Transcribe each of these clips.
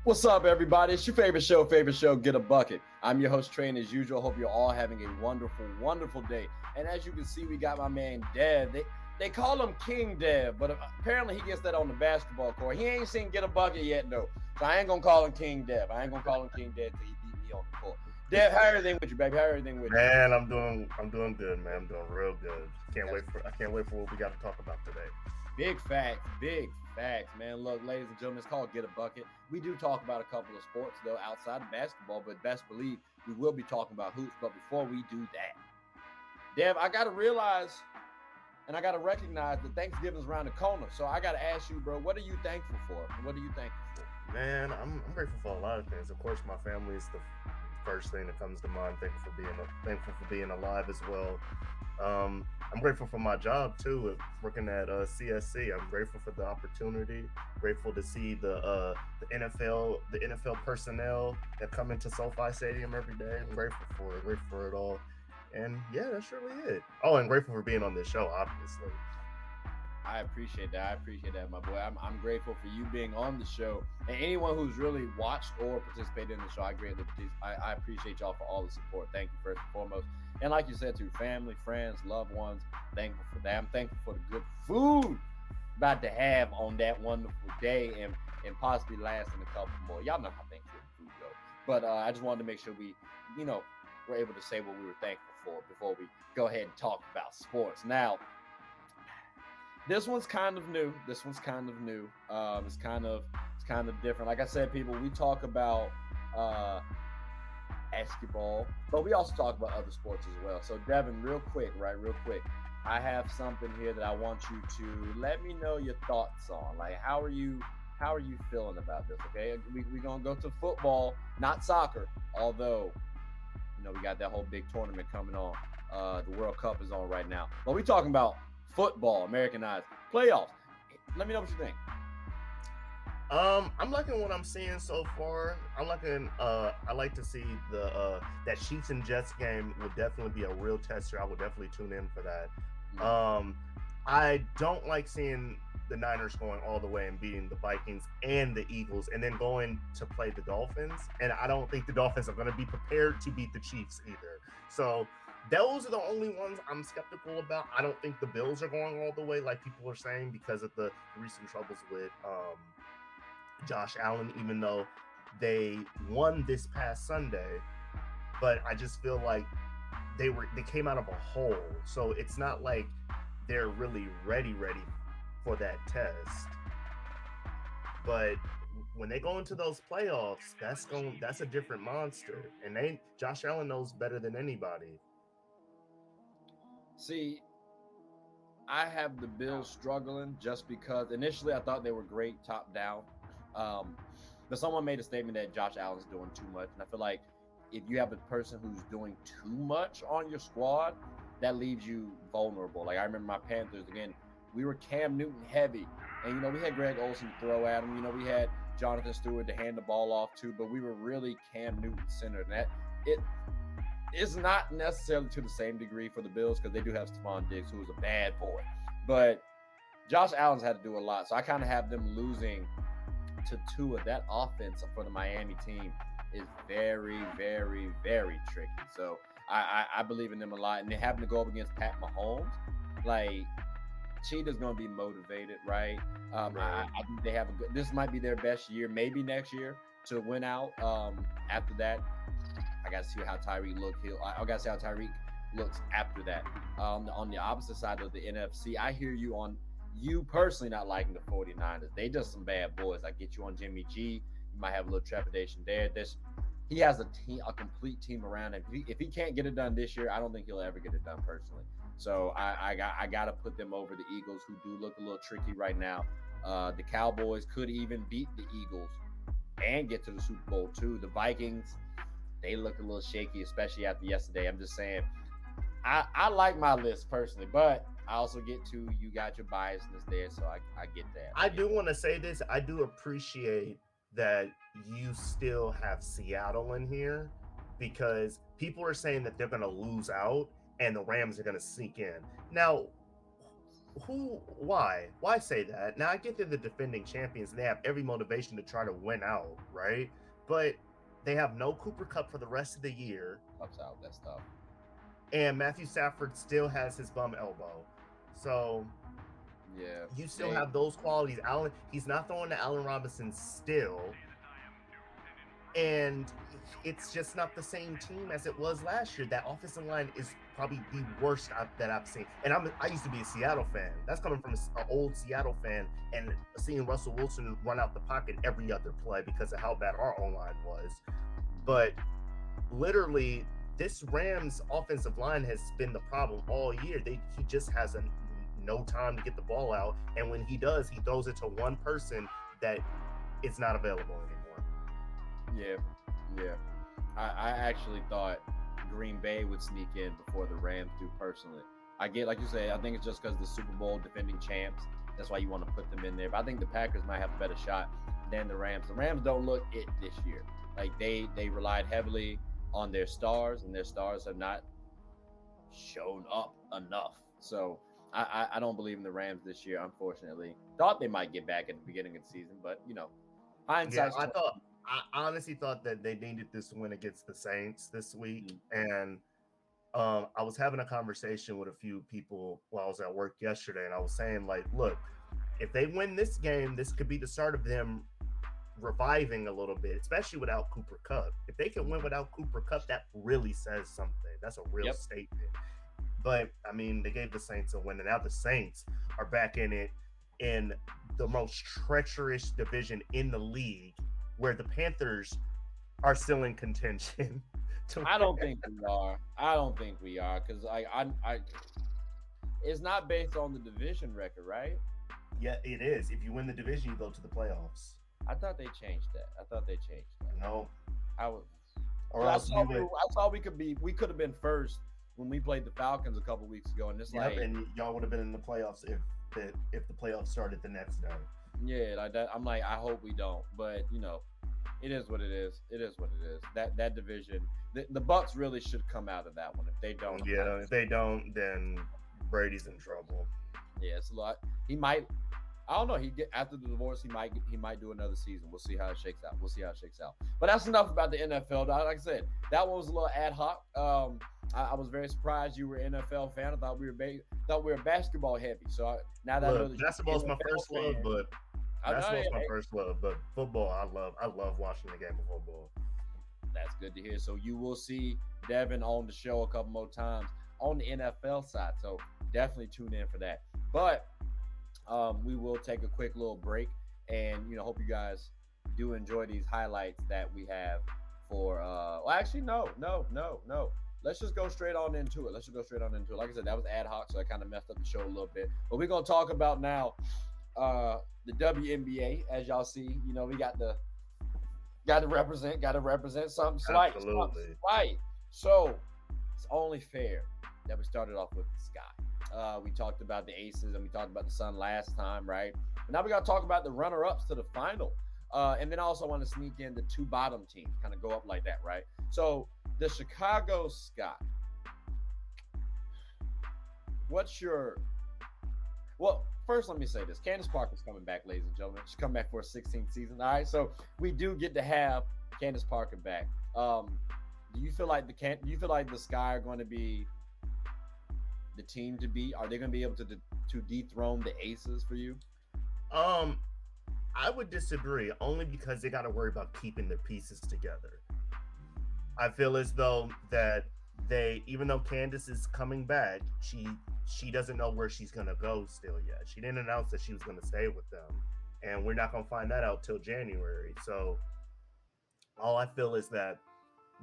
What's up, everybody? It's your favorite show, Get a Bucket. I'm your host, Trey, and as usual, hope you're all having a wonderful, wonderful day. And as you can see, we got my man, Dev. They call him King Dev, but apparently he gets that on the basketball court. He ain't seen Get a Bucket yet, though. So I ain't going to call him King Dev. I ain't going to call him King Dev until he beat me on the court. Dev, how everything with you, baby? How everything with you? Man, I'm doing good, man. I'm doing real good. I can't wait for what we got to talk about today. Big facts, man. Look, ladies and gentlemen, it's called Get a Bucket. We do talk about a couple of sports, though, outside of basketball, but best believe we will be talking about hoops. But before we do that, Dev, I got to realize and I got to recognize that Thanksgiving's around the corner. So I got to ask you, bro, what are you thankful for? What are you thankful for? Man, I'm grateful for a lot of things. Of course, my family is the first thing that comes to mind. Thankful for being alive as well. I'm grateful for my job too, working at CSC. I'm grateful for the opportunity. Grateful to see the NFL personnel that come into SoFi Stadium every day. I'm grateful for it. Grateful for it all. And yeah, that's really it. Oh, and grateful for being on this show, obviously. I appreciate that, my boy. I'm grateful for you being on the show, and anyone who's really watched or participated in the show. I appreciate y'all for all the support. Thank you first and foremost. And like you said, to family, friends, loved ones, thankful for that. I'm thankful for the good food about to have on that wonderful day, and possibly lasting a couple more. Y'all know how Thanksgiving food goes. But I just wanted to make sure we, we're able to say what we were thankful for before we go ahead and talk about sports. Now, this one's kind of new. It's kind of different. Like I said, people, we talk about basketball, but we also talk about other sports as well. So, Devin, real quick, I have something here that I want you to let me know your thoughts on. Like, how are you feeling about this? Okay, we're gonna go to football, not soccer. Although, we got that whole big tournament coming on. The World Cup is on right now, but we're talking about football, Americanized playoffs. Let me know what you think. I'm liking what I'm seeing so far. I like to see the that Chiefs and Jets game would definitely be a real tester. I would definitely tune in for that. I don't like seeing the Niners going all the way and beating the Vikings and the Eagles and then going to play the Dolphins. And I don't think the Dolphins are going to be prepared to beat the Chiefs either. So those are the only ones I'm skeptical about. I don't think the Bills are going all the way like people are saying because of the recent troubles with Josh Allen, even though they won this past Sunday. But I just feel like they came out of a hole. So it's not like they're really ready for that test. But when they go into those playoffs, that's a different monster. And Josh Allen knows better than anybody. See, I have the Bills struggling just because initially I thought they were great top down. But someone made a statement that Josh Allen's doing too much. And I feel like if you have a person who's doing too much on your squad, that leaves you vulnerable. Like I remember my Panthers, again, we were Cam Newton heavy. And, we had Greg Olsen to throw at him. We had Jonathan Stewart to hand the ball off to, but we were really Cam Newton centered. And it is not necessarily to the same degree for the Bills because they do have Stephon Diggs, who is a bad boy. But Josh Allen's had to do a lot. So I kind of have them losing to Tua. That offense for the Miami team is very, very, very tricky. So I believe in them a lot. And they happen to go up against Pat Mahomes. Like, Cheetah's going to be motivated, right? Right. I think they have this might be their best year, maybe next year to win out. After that, I got to see how Tyreek looks after that. On the opposite side of the NFC, I hear you on you personally not liking the 49ers. They just some bad boys. I get you on Jimmy G. You might have a little trepidation there. He has a complete team around him. If he can't get it done this year, I don't think he'll ever get it done personally. So I got to put them over the Eagles, who do look a little tricky right now. The Cowboys could even beat the Eagles and get to the Super Bowl too. The Vikings, they look a little shaky, especially after yesterday. I'm just saying, I like my list personally, but I also get to you got your biasness there, so I get that. I do want to say this. I do appreciate that you still have Seattle in here because people are saying that they're going to lose out and the Rams are going to sneak in. Now, Why say that? Now I get they're the defending champions and they have every motivation to try to win out, right? But they have no Cooper Cup for the rest of the year. Ups out that stuff. And Matthew Stafford still has his bum elbow. So Yeah. you still have those qualities. Allen, he's not throwing to Allen Robinson still. And it's just not the same team as it was last year. That offensive line is probably the worst that I've seen. And I used to be a Seattle fan. That's coming from an old Seattle fan and seeing Russell Wilson run out the pocket every other play because of how bad our O-line was. But literally, this Rams offensive line has been the problem all year. He just has no time to get the ball out. And when he does, he throws it to one person that is not available anymore. Yeah. I actually thought Green Bay would sneak in before the Rams do personally. I get, like you say, I think it's just because the Super Bowl defending champs. That's why you want to put them in there. But I think the Packers might have a better shot than the Rams. The Rams don't look it this year. Like they relied heavily on their stars, and their stars have not shown up enough. So I don't believe in the Rams this year, unfortunately. Thought they might get back at the beginning of the season, but hindsight. Yeah, I honestly thought that they needed this win against the Saints this week. And I was having a conversation with a few people while I was at work yesterday, and I was saying, like, look, if they win this game, this could be the start of them reviving a little bit, especially without Cooper Kupp. If they can win without Cooper Kupp, that really says something. That's a real statement. But I mean, they gave the Saints a win, and now the Saints are back in it in the most treacherous division in the league, where the Panthers are still in contention. I don't think we are because I it's not based on the division record, right? Yeah, it is. If you win the division, you go to the playoffs. I thought they changed that. No, I was. Or I else saw we could have been first when we played the Falcons a couple weeks ago, and and y'all would have been in the playoffs if the playoffs started the next day. Yeah, like that. I'm like, I hope we don't, but it is what it is. It is what it is. That division, the Bucks really should come out of that one. If they don't, if they don't, then Brady's in trouble. Yeah, it's a lot. He might. I don't know. After the divorce, he might do another season. We'll see how it shakes out. But that's enough about the NFL. Like I said, that one was a little ad hoc. I was very surprised you were an NFL fan. I thought we were basketball heavy. So now that basketball's my first love, but basketball's my first love. But football, I love watching the game of football. That's good to hear. So you will see Devin on the show a couple more times on the NFL side. So definitely tune in for that. But we will take a quick little break, and hope you guys do enjoy these highlights that we have for. Well, actually, no. Let's just go straight on into it. Like I said, that was ad hoc, so I kind of messed up the show a little bit. But we're gonna talk about now the WNBA. As y'all see, we got to represent something slight. Absolutely. Slight. So it's only fair that we started off with the Sky. We talked about the Aces and we talked about the Sun last time, right? But now we got to talk about the runner-ups to the final. And then I also want to sneak in the two bottom teams, kind of go up like that, right? So the Chicago Sky. Well, first let me say this. Candace Parker's coming back, ladies and gentlemen. She's coming back for a 16th season. All right, so we do get to have Candace Parker back. Do you feel like the Sky are going to be the team to beat? Are they going to be able to dethrone the Aces for you? I would disagree, only because they got to worry about keeping their pieces together. I feel as though that even though Candace is coming back, she doesn't know where she's going to go still yet. She didn't announce that she was going to stay with them, and we're not going to find that out till January. So all I feel is that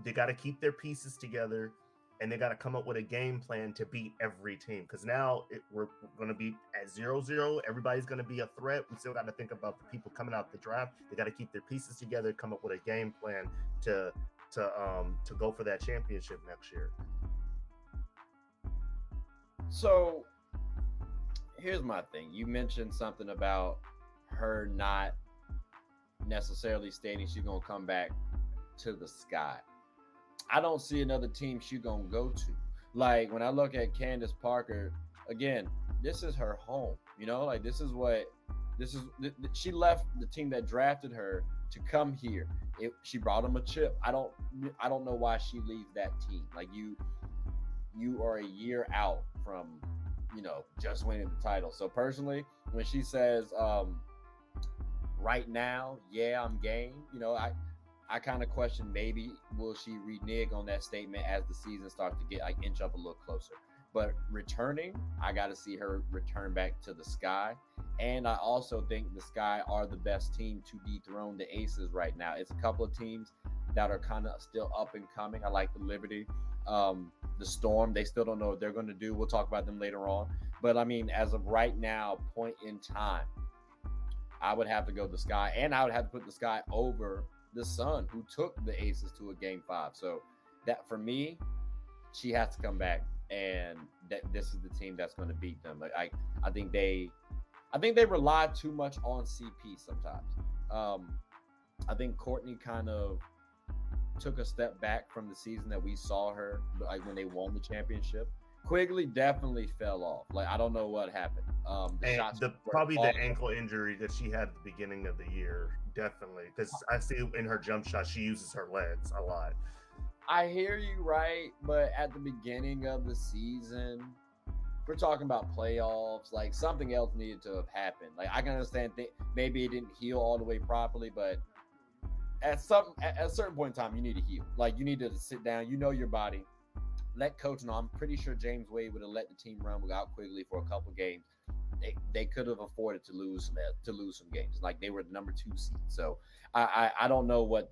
they got to keep their pieces together, and they got to come up with a game plan to beat every team. Because now we're going to be at 0-0. Everybody's going to be a threat. We still got to think about the people coming out the draft. They got to keep their pieces together, come up with a game plan to go for that championship next year. So here's my thing. You mentioned something about her not necessarily stating she's going to come back to the Sky. I don't see another team she's going to go to. Like, when I look at Candace Parker, again, this is her home. Like she left the team that drafted her to come here. She brought them a chip. I don't know why she leaves that team. Like you are a year out from just winning the title. So personally, when she says right now, yeah, I'm game. I kind of question, maybe will she renege on that statement as the season starts to get like inch up a little closer. But returning, I got to see her return back to the Sky. And I also think the Sky are the best team to dethrone the Aces right now. It's a couple of teams that are kind of still up and coming. I like the Liberty, the Storm. They still don't know what they're going to do. We'll talk about them later on. But I mean, as of right now, point in time, I would have to go the Sky, and I would have to put the Sky over the Sun, who took the Aces to a game 5. So that, for me, she has to come back, and this is the team that's going to beat them. Like I think they rely too much on CP sometimes. I think Courtney kind of took a step back from the season that we saw her, like when they won the championship. Quigley definitely fell off. Like I don't know what happened. The And shots probably the ankle injury that she had at the beginning of the year, definitely, because I see in her jump shot she uses her legs a lot. I hear you, right? But at the beginning of the season, we're talking about playoffs. Like something else needed to have happened. Like I can understand maybe it didn't heal all the way properly, but at a certain point in time, you need to heal. Like you need to sit down. You know your body. Let coach know. I'm pretty sure James Wade would have let the team run without Quigley for a couple games. They could have afforded to lose some games. Like they were the number 2 seed. So I don't know what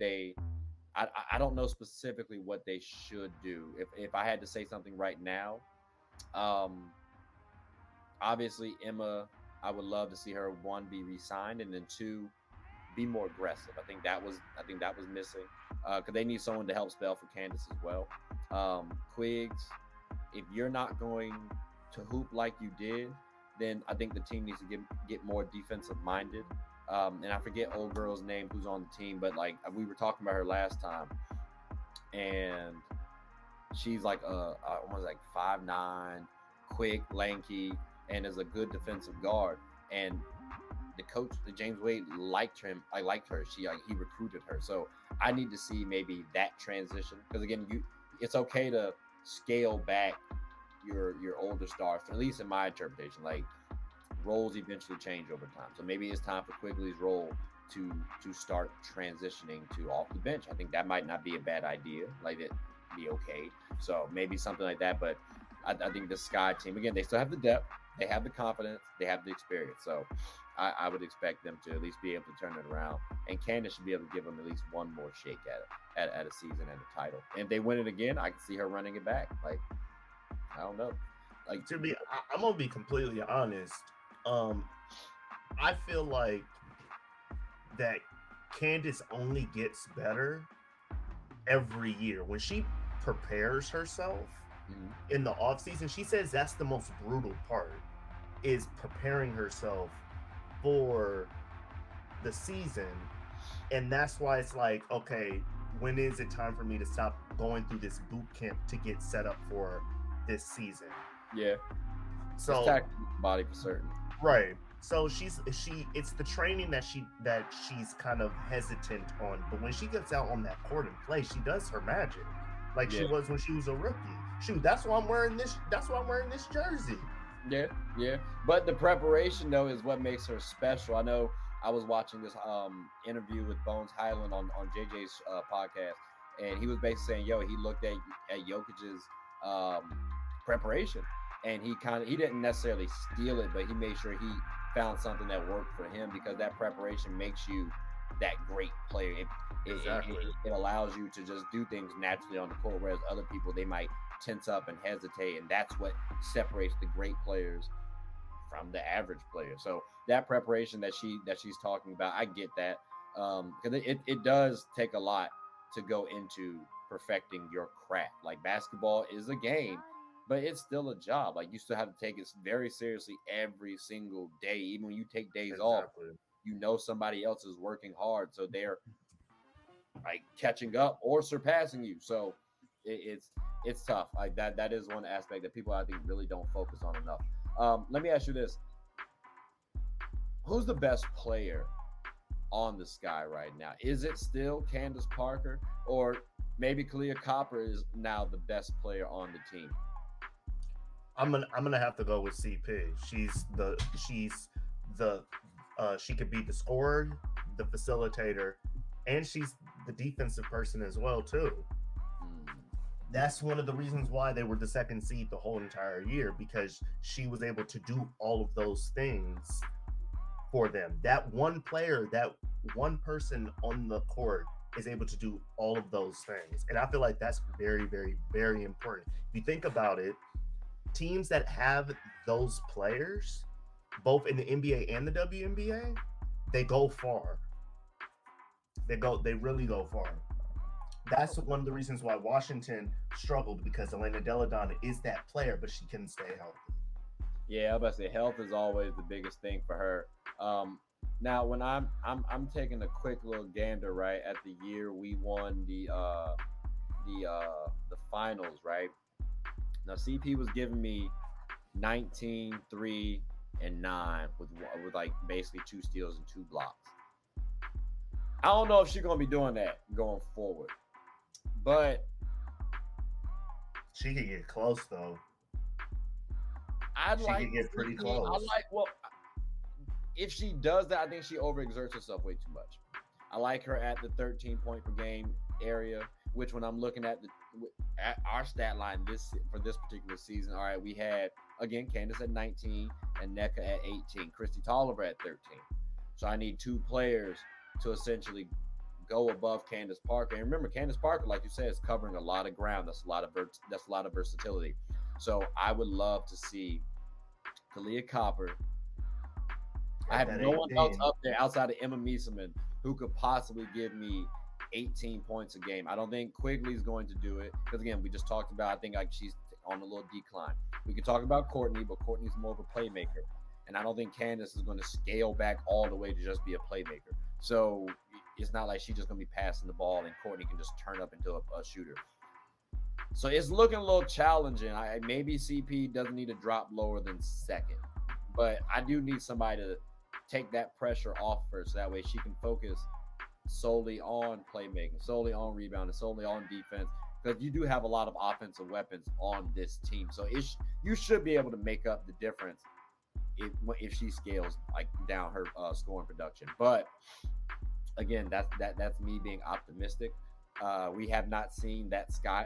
I don't know specifically what they should do. If I had to say something right now, obviously Emma, I would love to see her, one, be re-signed, and then two, be more aggressive. I think that was missing because they need someone to help spell for Candace as well. Quigs, if you're not going to hoop like you did, then I think the team needs to get more defensive minded. And I forget old girl's name who's on the team, but like we were talking about her last time, and she's like was like 5'9", quick, lanky, and is a good defensive guard. And the coach, the James Wade, liked him. I liked her. He recruited her. So I need to see maybe that transition, because again, it's okay to scale back your older stars, at least in my interpretation. Like roles eventually change over time. So maybe it's time for Quigley's role to start transitioning to off the bench. I think that might not be a bad idea. Like it be okay. So maybe something like that. But I think the Sky team, again, they still have the depth, they have the confidence, they have the experience. So I would expect them to at least be able to turn it around. And Candace should be able to give them at least one more shake at a season and a title. And if they win it again, I can see her running it back. Like I don't know. Like I'm gonna be completely honest. I feel like that Candace only gets better every year. When she prepares herself in the off season, she says that's the most brutal part, is preparing herself for the season. And that's why it's like, okay, when is it time for me to stop going through this boot camp to get set up for this season? Yeah. So body for certain. Right. So it's the training that she's kind of hesitant on, but when she gets out on that court and plays, she does her magic, like she was when she was a rookie. Shoot, that's why I'm wearing this jersey. Yeah. But the preparation though is what makes her special. I know I was watching this interview with Bones Highland on JJ's podcast, and he was basically saying, he looked at Jokic's preparation, and he didn't necessarily steal it, but he made sure he found something that worked for him, because that preparation makes you that great player. It allows you to just do things naturally on the court, whereas other people, they might tense up and hesitate, and that's what separates the great players from the average player. So that preparation that she's talking about, I get that, because it does take a lot to go into perfecting your craft. Like basketball is a game, but it's still a job. Like you still have to take it very seriously every single day. Even when you take days off, somebody else is working hard, so they're like catching up or surpassing you. So it's tough. Like that is one aspect that people, I think, really don't focus on enough. Let me ask you this: who's the best player on the Sky right now? Is it still Candace Parker, or maybe Kalia Copper is now the best player on the team? I'm gonna have to go with CP. She's the she could be the scorer, the facilitator, and she's the defensive person as well too. Mm. That's one of the reasons why they were the second seed the whole entire year, because she was able to do all of those things for them. That one player, that one person on the court is able to do all of those things. And I feel like that's very, very, very important. If you think about it, teams that have those players, both in the NBA and the WNBA, they go far. They really go far. That's one of the reasons why Washington struggled, because Elena Deladon is that player, but she couldn't stay healthy. Yeah, I was about to say health is always the biggest thing for her. Now, when I'm taking a quick little gander right at the year we won the finals, right? Now CP was giving me 19, 3, and 9 with like basically 2 steals and 2 blocks. I don't know if she's gonna be doing that going forward, but She could get close though. I'd She like could get pretty to see. I close. like well, if she does that, I think she overexerts herself way too much. I like her at the 13 point per game area, which when I'm looking at our stat line this for this particular season, all right, we had again Candace at 19 and NECA at 18, Christy Tolliver at 13. So I need 2 players to essentially go above Candace Parker. And remember, Candace Parker, like you said, is covering a lot of ground. That's a lot of versatility. So I would love to see Kalia Copper. I At have that no one else 18. up there outside of Emma Mieseman who could possibly give me 18 points a game. I don't think Quigley's going to do it because again, we just talked about. I think like she's on a little decline. We could talk about Courtney, but Courtney's more of a playmaker, and I don't think Candace is going to scale back all the way to just be a playmaker. So it's not like she's just going to be passing the ball and Courtney can just turn up into a shooter. So it's looking a little challenging. Maybe CP doesn't need to drop lower than second, but I do need somebody to take that pressure off her so that way she can focus solely on playmaking, solely on rebounding, solely on defense. Because you do have a lot of offensive weapons on this team, so you should be able to make up the difference if she scales like down her scoring production. But again, that's me being optimistic. We have not seen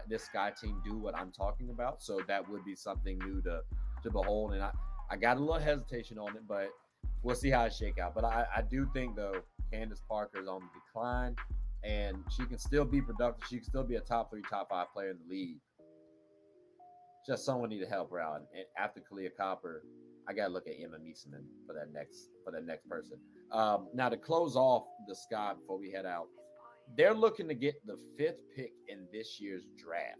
this Sky team do what I'm talking about, so that would be something new to behold. And I got a little hesitation on it, but we'll see how it shake out. But I do think though Candace Parker is on the decline, and she can still be productive. She can still be a top 3, top 5 player in the league. Just someone need to help her out. And after Kalia Copper, I gotta look at Emma Mieseman for that next person. Now to close off the Sky before we head out, they're looking to get the 5th pick in this year's draft.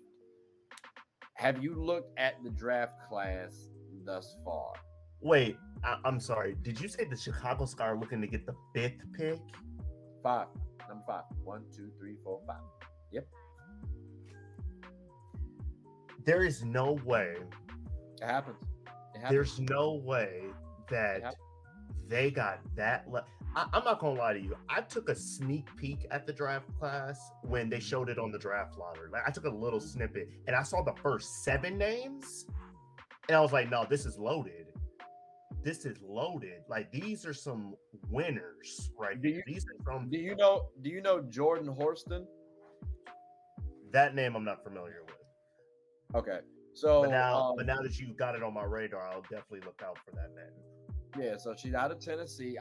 Have you looked at the draft class thus far? Wait, I'm sorry. Did you say the Chicago Sky are looking to get the 5th pick? 5, number 5. 1, 2, 3, 4, 5. Yep, There is no way. it happens. It happens. There's no way It that happens. they got that. I'm not gonna lie to you. I took a sneak peek at the draft class when they showed it on the draft lottery. Like I took a little snippet and I saw the first 7 names, and I was like, "No, this is loaded. This is loaded. Like these are some winners right Do here. you These are some." do you know Jordan Horston? That name I'm not familiar with. Okay, But so now that you've got it on my radar, I'll definitely look out for that name. yeah, so she's out of Tennessee.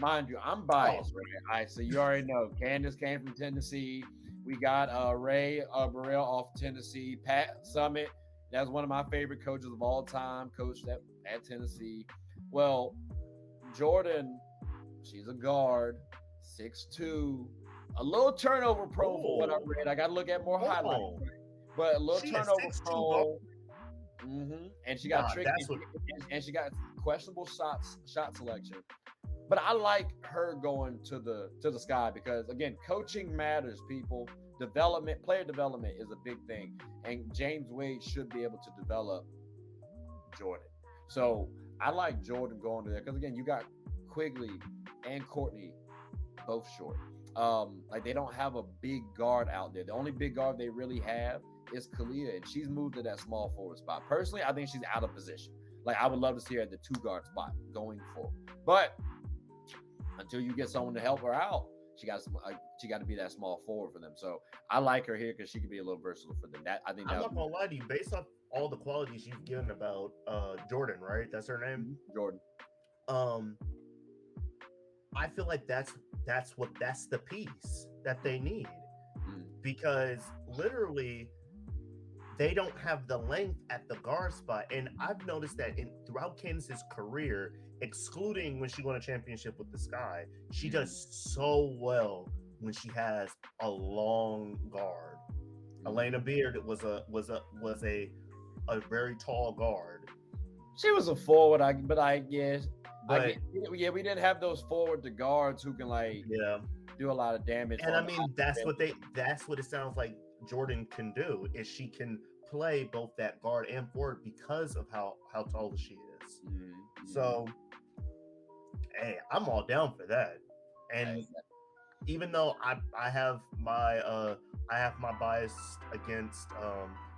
Mind you, I'm Oh, biased, right? All right, so you already know Candace came from Tennessee. We got Ray Burrell off Tennessee. Pat Summit, that's one of my favorite coaches of all time, coached at Tennessee. Well, Jordan, she's a guard, 6'2", a little turnover prone for what I oh, read. I got to look at more highlights, oh. but a little She is turnover 6'2" guard. prone. And she got Nah, tricky, that's what. and she got questionable shot selection. But I like her going to the Sky because again, coaching matters. People, player development is a big thing, and James Wade should be able to develop Jordan. So I like Jordan going to there because again, you got Quigley and Courtney both short. Like they don't have a big guard out there. The only big guard they really have is Kalia, and she's moved to that small forward spot. Personally, I think she's out of position. Like I would love to see her at the 2 guard spot going forward. But until you get someone to help her out, she got to be that small forward for them. So I like her here because she could be a little versatile for them. That I think I'm that not gonna lie to you, based off all the qualities you've given about Jordan, right? That's her name. Jordan. Um, I feel like that's the piece that they need because literally they don't have the length at the guard spot. And I've noticed that throughout Candace's career, excluding when she won a championship with the Sky, she does so well when she has a long guard. Elena Beard was a very tall guard. She was a forward, but I guess. But we didn't have those forward to guards who can do a lot of damage. And I mean that's what it sounds like Jordan can do is she can play both that guard and forward because of how tall she is. So hey, I'm all down for that. And even though I have my bias against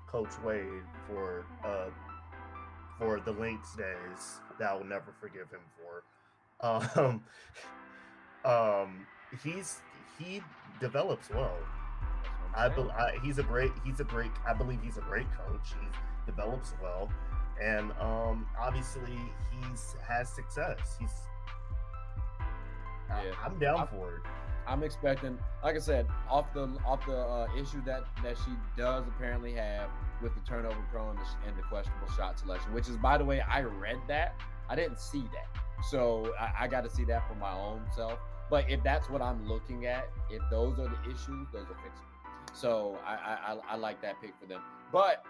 Coach Wade for the Lynx days that I will never forgive him for. He develops well. I believe he's a great coach. He develops well, and obviously has success. I'm down for it. I'm expecting, like I said, off the issue that she does apparently have with the turnover prone and the questionable shot selection, which is, by the way, I read that. I didn't see that. So I got to see that for my own self. But if that's what I'm looking at, if those are the issues, those are fixable. So I like that pick for them. But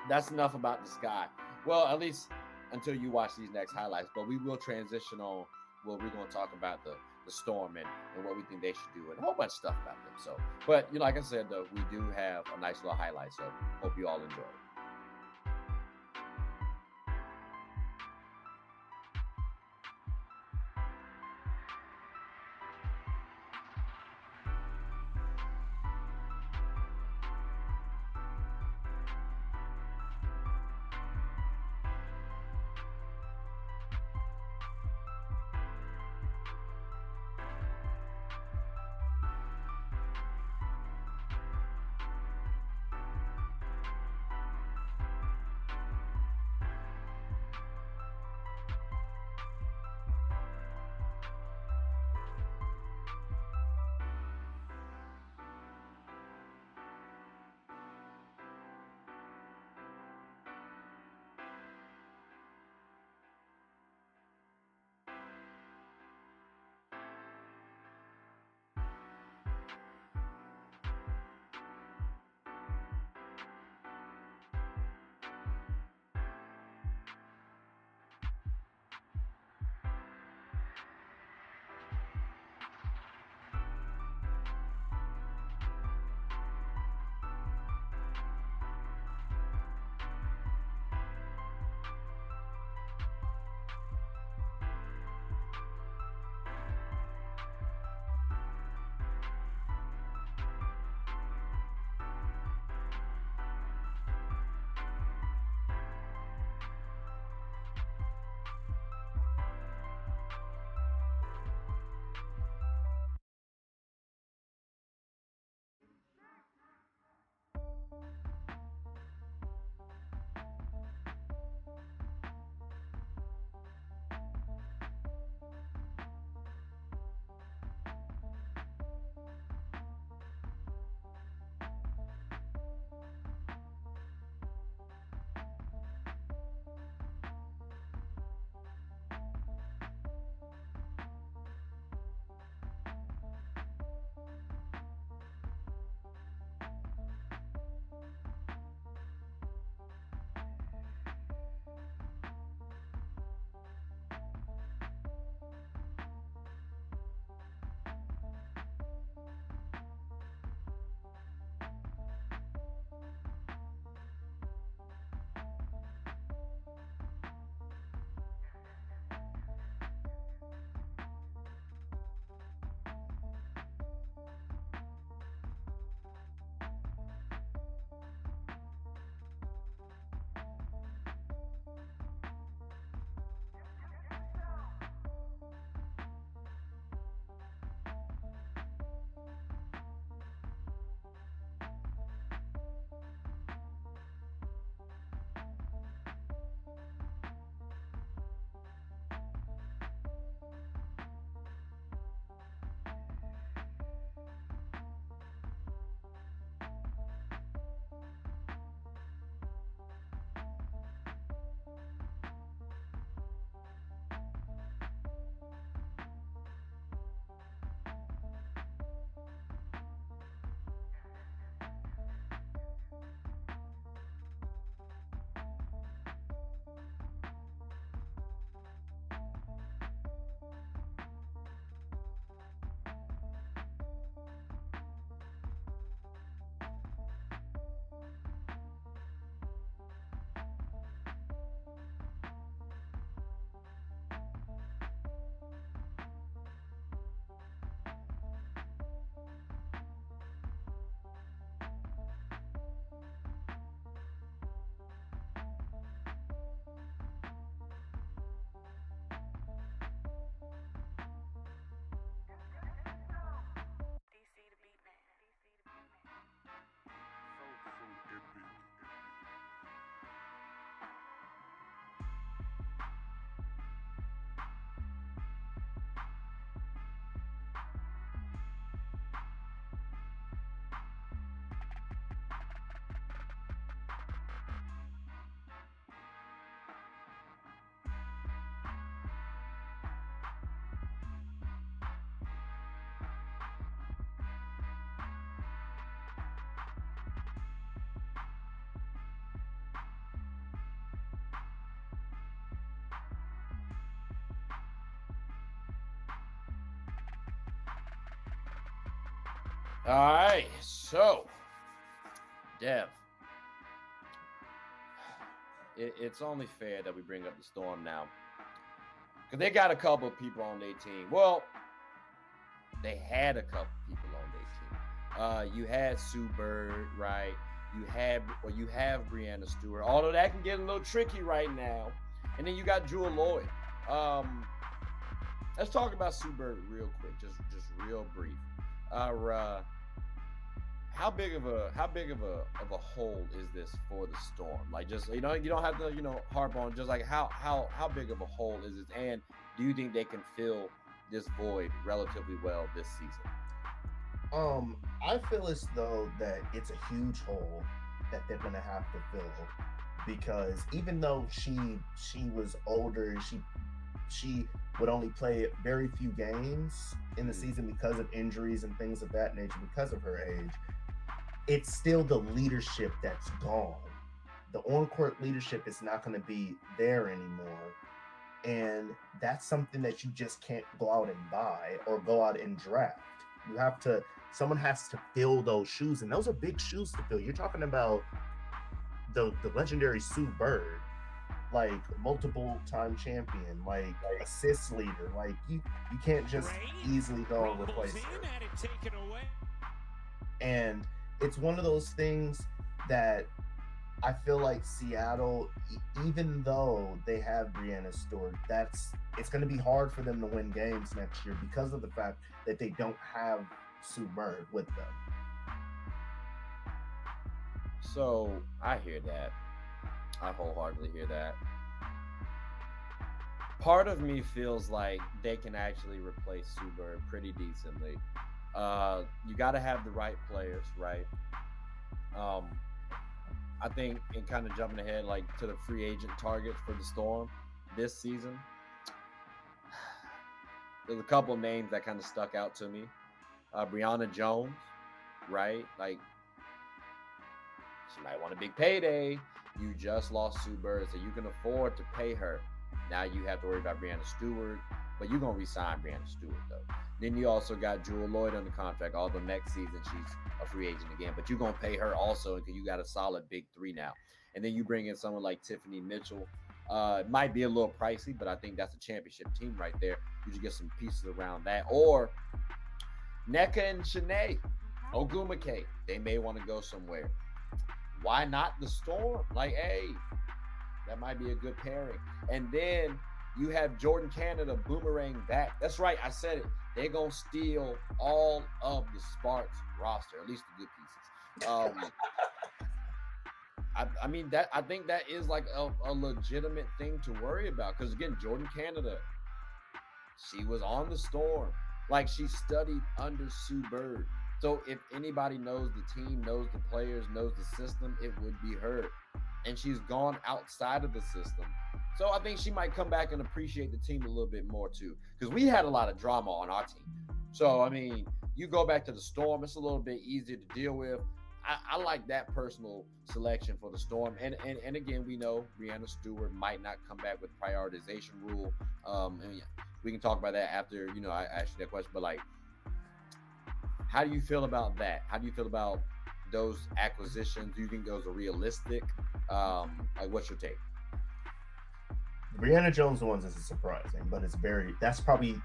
that's enough about the Sky. Well, at least until you watch these next highlights. But we will transition on. Well, we're going to talk about the Storm and what we think they should do and a whole bunch of stuff about them. So, but like I said, though, we do have a nice little highlight. So hope you all enjoy it. All right, so Dev, it's only fair that we bring up the Storm now because they got a couple of people on their team. Well, they had a couple people on their team. You had Sue Bird, right? You have Breanna Stewart, although that can get a little tricky right now. And then you got Jewel Lloyd. Let's talk about Sue Bird real quick, just real brief. How big of a hole is this for the Storm? Like, just you don't have to harp on, just like how big of a hole is this, and do you think they can fill this void relatively well this season? I feel as though that it's a huge hole that they're gonna have to fill, because even though she was older, she would only play very few games in the season because of injuries and things of that nature because of her age. It's still the leadership that's gone. The on-court leadership is not going to be there anymore. And that's something that you just can't go out and buy or go out and draft. Someone has to fill those shoes. And those are big shoes to fill. You're talking about the legendary Sue Bird, like multiple time champion, like assist leader. Like you can't just easily go and replace her. And it's one of those things that I feel like Seattle, even though they have Breanna Stewart, it's going to be hard for them to win games next year because of the fact that they don't have Sue Bird with them. So I hear that. I wholeheartedly hear that. Part of me feels like they can actually replace Sue Bird pretty decently. You got to have the right players, right? I think, in kind of jumping ahead, like to the free agent targets for the Storm this season, there's a couple of names that kind of stuck out to me. Brianna Jones, right? Like, she might want a big payday. You just lost Sue Bird, so you can afford to pay her. Now you have to worry about Breanna Stewart, but you're going to re-sign Breanna Stewart, though. Then you also got Jewel Lloyd under contract, although next season she's a free agent again. But you're going to pay her also because you got a solid big three now. And then you bring in someone like Tiffany Mitchell. It might be a little pricey, but I think that's a championship team right there. You should get some pieces around that. Or Nneka and Shanae Ogumake. They may want to go somewhere. Why not the Storm? Like, hey, that might be a good pairing. And then you have Jordan Canada boomerang back. That's right, I said it. They're going to steal all of the Sparks roster, at least the good pieces. I mean, I think that is like a legitimate thing to worry about. Because, again, Jordan Canada, she was on the Storm. Like, she studied under Sue Bird. So if anybody knows the team, knows the players, knows the system, it would be her. And she's gone outside of the system. So I think she might come back and appreciate the team a little bit more too. Because we had a lot of drama on our team. So, I mean, you go back to the Storm, it's a little bit easier to deal with. I like that personal selection for the Storm. And again, we know Breanna Stewart might not come back with prioritization rule. And we can talk about that after, I asked you that question. But, like, how do you feel about that? How do you feel about those acquisitions? Do you think those are realistic? Like, what's your take? Brianna Jones ones is surprising, but that's probably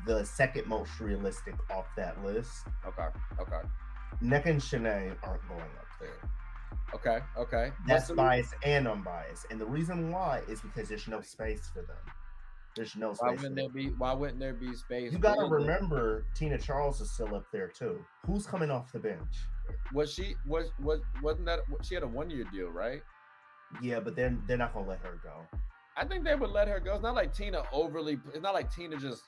the second most realistic off that list. Okay. Nneka and Shanae aren't going up there. Okay. That's biased and unbiased. And the reason why is because there's no space for them. There's no space. Why wouldn't there be space? You got to remember, Tina Charles is still up there too. Who's coming off the bench? Wasn't that she had a 1-year deal, right? Yeah, but they're not gonna let her go. I think they would let her go. It's not like Tina just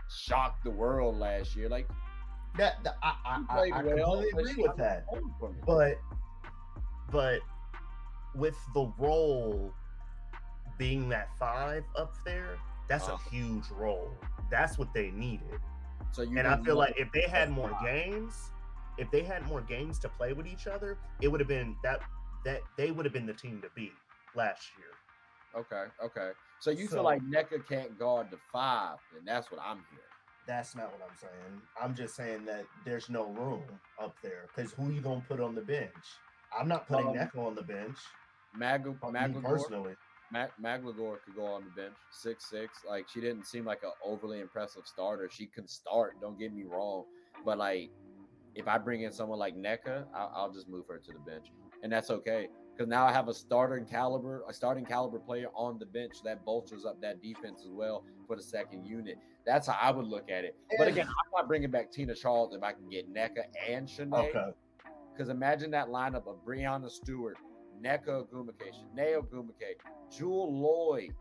shocked the world last year. Like I completely agree with that. But with the role being that 5 up there, that's a huge role. That's what they needed. I feel like if they had more games to play with each other, it would have been that they would have been the team to beat last year. Okay. So you feel like Nneka can't guard the 5, and that's what I'm hearing. That's not what I'm saying. I'm just saying that there's no room up there because who you gonna put on the bench? I'm not putting Um, Neco on the bench. Me Maglagore, personally. Maglagore could go on the bench, 6'6". Like she didn't seem like an overly impressive starter. She can start. Don't get me wrong, but like if I bring in someone like NECA, I'll just move her to the bench, and that's okay because now I have a starting caliber player on the bench that bolsters up that defense as well for the second unit. That's how I would look at it. But again, I'm not bringing back Tina Charles if I can get NECA and Shanae. Okay. Because imagine that lineup of Breanna Stewart, NECA Ogumake, Shanae Ogumake, Jewel Lloyd.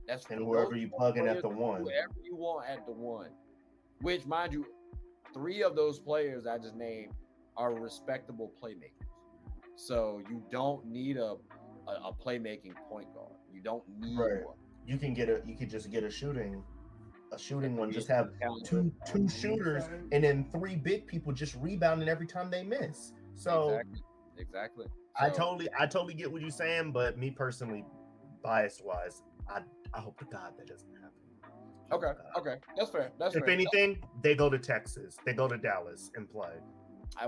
That's And those whoever you plugging at players, the one. whoever you want at the one. Which, mind you, 3 of those players I just named are respectable playmakers. So you don't need a playmaking point guard. You don't need one. You could just get a shooting one. Just have Caliber. two shooters and then 3 big people just rebounding every time they miss. So Exactly. I totally get what you're saying, but me personally, bias wise, I hope to God that doesn't happen. Okay. That's fair. If anything, they go to Texas, they go to Dallas and play. I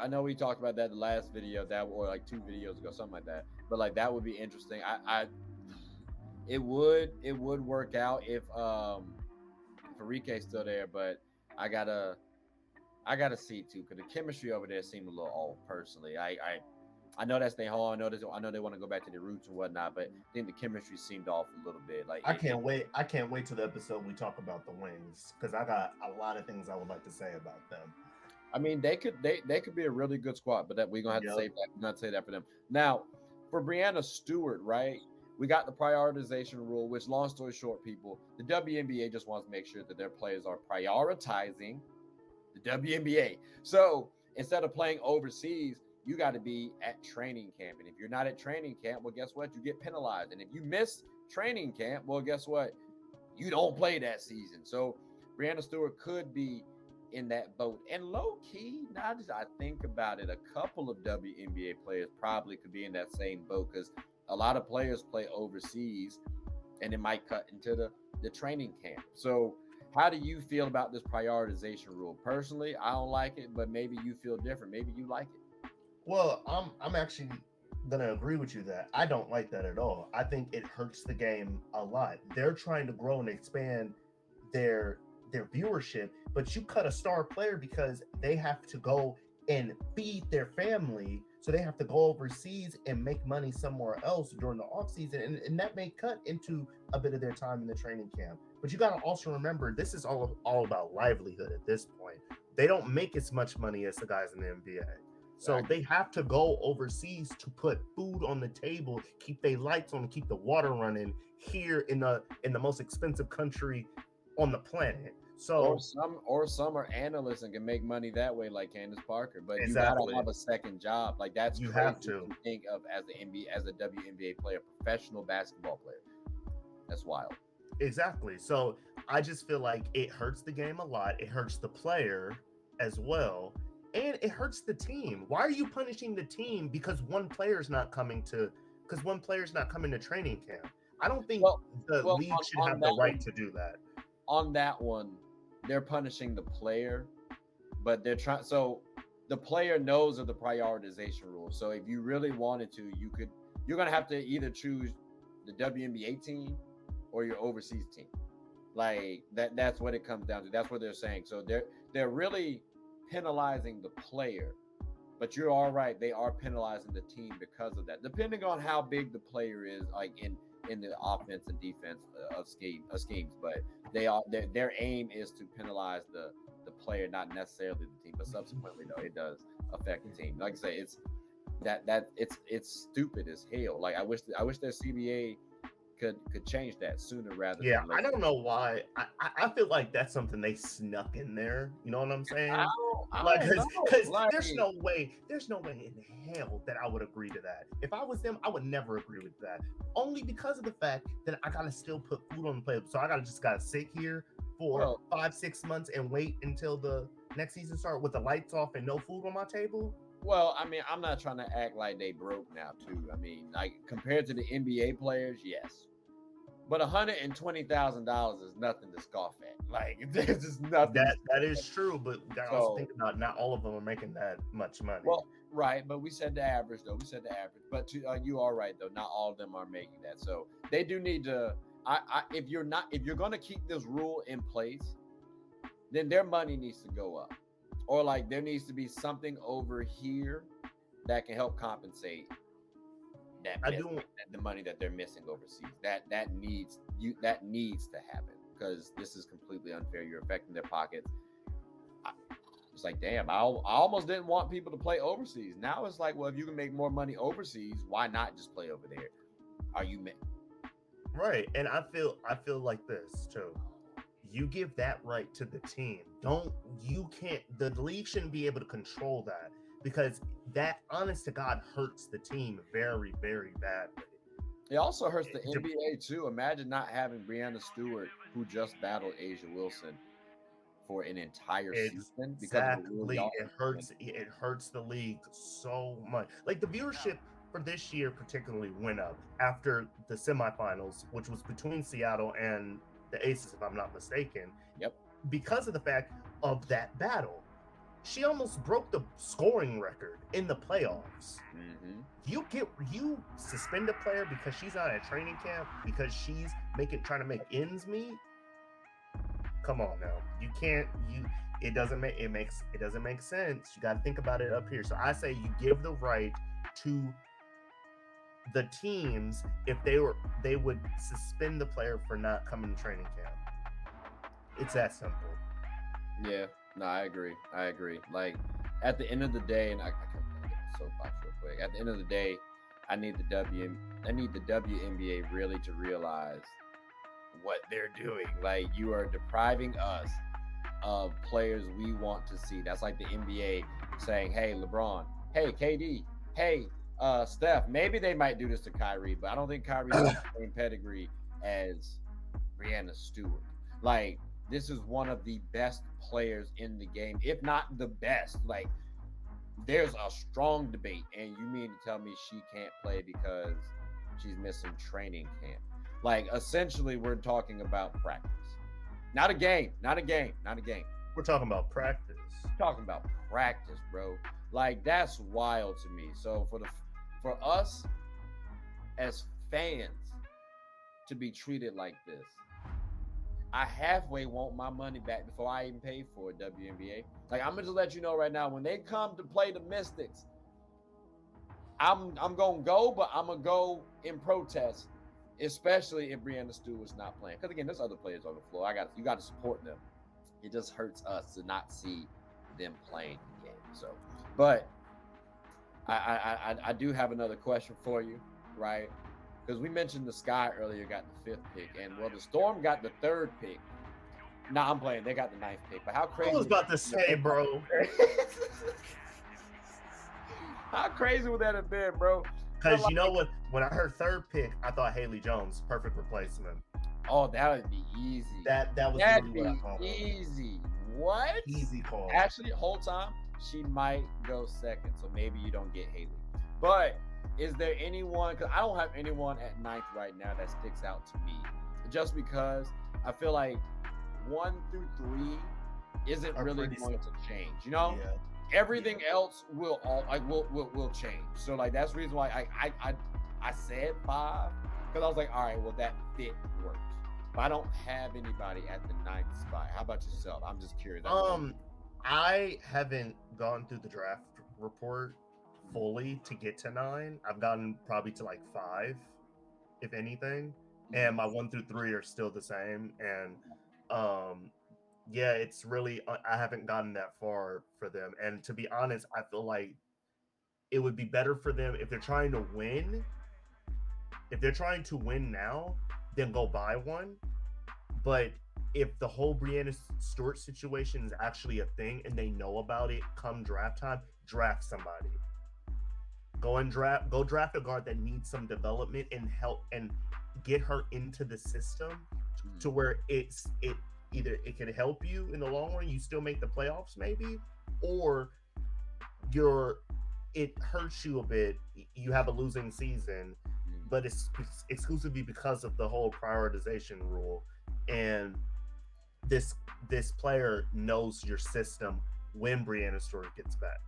know we talked about that the last video or like 2 videos ago, something like that. But like that would be interesting. It would work out if Enrique's still there, but I gotta see too because the chemistry over there seemed a little off. Personally, I know that's their home. I know they want to go back to their roots and whatnot, but I think the chemistry seemed off a little bit. Like I can't wait till the episode we talk about the Wings because I got a lot of things I would like to say about them. I mean, they could be a really good squad, but that we're gonna have to save that. We're gonna say that for them. Now, for Breanna Stewart, right? We got the prioritization rule, which, long story short, people, the WNBA just wants to make sure that their players are prioritizing the WNBA. So instead of playing overseas, you got to be at training camp. And if you're not at training camp, well, guess what? You get penalized. And if you miss training camp, well, guess what? You don't play that season. So Breanna Stewart could be in that boat. And low key, now that I think about it, a couple of WNBA players probably could be in that same boat because a lot of players play overseas and it might cut into the training camp. So how do you feel about this prioritization rule? Personally, I don't like it, but maybe you feel different. Maybe you like it. Well, I'm actually gonna agree with you that I don't like that at all. I think it hurts the game a lot. They're trying to grow and expand their viewership, but you cut a star player because they have to go and feed their family, so they have to go overseas and make money somewhere else during the off season, and that may cut into a bit of their time in the training camp. But you got to also remember, this is all about livelihood at this point. They don't make as much money as the guys in the NBA. So they have to go overseas to put food on the table, keep their lights on, keep the water running here in the most expensive country on the planet. So or some are analysts and can make money that way, like Candace Parker. But you gotta have a second job. Like that's you crazy have to think of as a WNBA player, professional basketball player. That's wild. Exactly. So I just feel like it hurts the game a lot. It hurts the player as well. And it hurts the team. Why are you punishing the team because one player's not coming to training camp? I don't think the league should have the right to do that. On that one, they're punishing the player, but they're trying. So the player knows of the prioritization rule. So if you really wanted to, you're gonna have to either choose the WNBA team or your overseas team. Like that's what it comes down to. That's what they're saying. So they're really penalizing the player, but you're all right. They are penalizing the team because of that, depending on how big the player is, like in the offense and defense of schemes. But their aim is to penalize the player, not necessarily the team. But subsequently, though, it does affect the team. Like I say, it's stupid as hell. Like I wish their CBA could change that sooner rather than later. I don't know why. I feel like that's something they snuck in there. You know what I'm saying? Because there's no way in hell that I would agree to that. If I was them, I would never agree with that. Only because of the fact that I gotta still put food on the plate. So I gotta sit here for 5-6 months and wait until the next season start with the lights off and no food on my table. Well, I mean, I'm not trying to act like they broke now, too. I mean, like compared to the NBA players, yes. But $120,000 is nothing to scoff at. Like there's just nothing. That is true, but you gotta also think about not all of them are making that much money. Well, right, but we said the average though. We said the average, but you are right though. Not all of them are making that, so they do need to. If you're going to keep this rule in place, then their money needs to go up, or like there needs to be something over here that can help compensate the money that they're missing overseas. That needs to happen because this is completely unfair. You're affecting their pockets. It's like, damn, I almost didn't want people to play overseas. Now it's like, well, if you can make more money overseas, why not just play over there? Are you right? And I feel like this too. You give that right to the team. The league shouldn't be able to control that, because that, honest to God, hurts the team very, very badly. It also hurts the NBA too. Imagine not having Breanna Stewart, who just battled Asia Wilson for an entire season. Exactly. It hurts the league so much. Like the viewership for this year particularly went up after the semifinals, which was between Seattle and the Aces, if I'm not mistaken. Yep. Because of the fact of that battle. She almost broke the scoring record in the playoffs. Mm-hmm. You suspend a player because she's not at training camp, because she's trying to make ends meet. Come on now. You can't. It doesn't make sense. You got to think about it up here. So I say you give the right to the teams if they would suspend the player for not coming to training camp. It's that simple. Yeah. No, I agree. Like at the end of the day, and I can get the soapbox real quick. At the end of the day, I need the WNBA really to realize what they're doing. Like, you are depriving us of players we want to see. That's like the NBA saying, hey, LeBron, hey, KD, hey, Steph. Maybe they might do this to Kyrie, but I don't think Kyrie has the same pedigree as Breanna Stewart. Like, this is one of the best players in the game, if not the best. Like, there's a strong debate, and you mean to tell me she can't play because she's missing training camp? Like, essentially, we're talking about practice. Not a game. We're talking about practice. Talking about practice, bro. Like, that's wild to me. So for us as fans to be treated like this, I halfway want my money back before I even pay for it, WNBA. Like, I'm gonna just let you know right now, when they come to play the Mystics, I'm gonna go, but I'm gonna go in protest, especially if Breanna Stewart's not playing. Because again, there's other players on the floor. You got to support them. It just hurts us to not see them playing the game. So, but I do have another question for you, right? Because we mentioned the Sky earlier got the 5th pick, and well, the Storm got the 3rd pick. Nah, I'm playing. They got the 9th pick. But how crazy? I was about to say, bro. How crazy would that have been, bro? Because you know what? When I heard 3rd pick, I thought Haley Jones, perfect replacement. Oh, that would be easy. That'd be easy. What? Easy call. Actually, whole time she might go 2nd, so maybe you don't get Haley. But is there anyone? Because I don't have anyone at 9th right now that sticks out to me. Just because I feel like 1 through 3 isn't really going to change. You know. Yeah. Everything else will change. So like that's the reason why I said 5, because I was like, all right, well that fit works. But I don't have anybody at the 9th spot. How about yourself? I'm just curious. I haven't gone through the draft report fully to get to 9. I've gotten probably to like 5, if anything, and my 1 through 3 are still the same. And yeah, it's really, I haven't gotten that far for them. And to be honest, I feel like it would be better for them if they're trying to win. If they're trying to win now, then go buy one. But if the whole Breanna Stewart situation is actually a thing and they know about it come draft time, draft somebody. Go draft a guard that needs some development and help, and get her into the system to where either it can help you in the long run, you still make the playoffs maybe, or it hurts you a bit, you have a losing season, but it's exclusively because of the whole prioritization rule. And this player knows your system when Breanna Stewart gets back.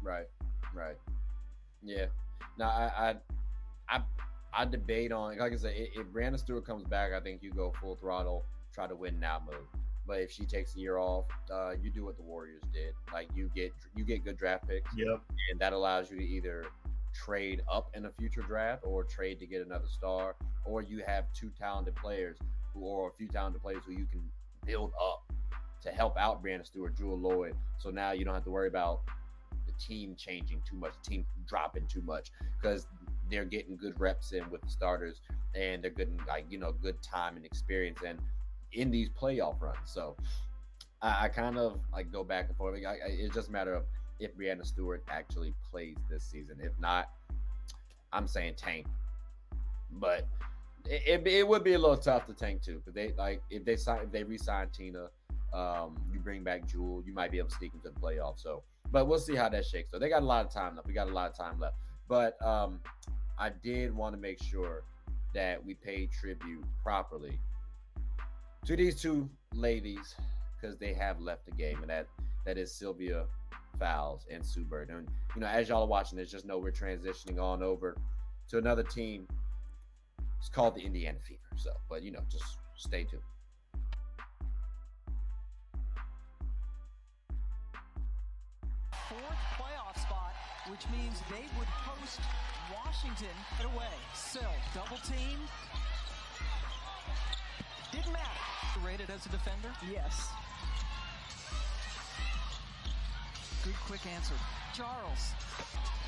Right. Right. Yeah. Now I I debate on, like I said, if Breanna Stewart comes back, I think you go full throttle, try to win now mode. But if she takes a year off, you do what the Warriors did. Like you get good draft picks, Yep. and that allows you to either trade up in a future draft or trade to get another star, or you have two talented players or a few talented players who you can build up to help out Breanna Stewart, Jewel Lloyd. So now you don't have to worry about the team changing too much, the team dropping too much, because they're getting good reps in with the starters, and they're getting good time and experience and in these playoff runs. So I kind of like go back and forth. It's just a matter of if Breanna Stewart actually plays this season. If not, I'm saying tank. But it would be a little tough to tank too, because if they re-sign Tina, you bring back Jewel, you might be able to sneak into the playoffs. So, but we'll see how that shakes. So they got a lot of time left. We got a lot of time left. But I did want to make sure that we paid tribute properly to these two ladies, because they have left the game, and that is Sylvia Fowles and Sue Bird. And as y'all are watching this, just know we're transitioning on over to another team. It's called the Indiana Fever. So, but just stay tuned. Fourth playoff spot, which means they would host Washington away. Sill, double team. Didn't matter. Rated as a defender? Yes. Good quick answer. Charles,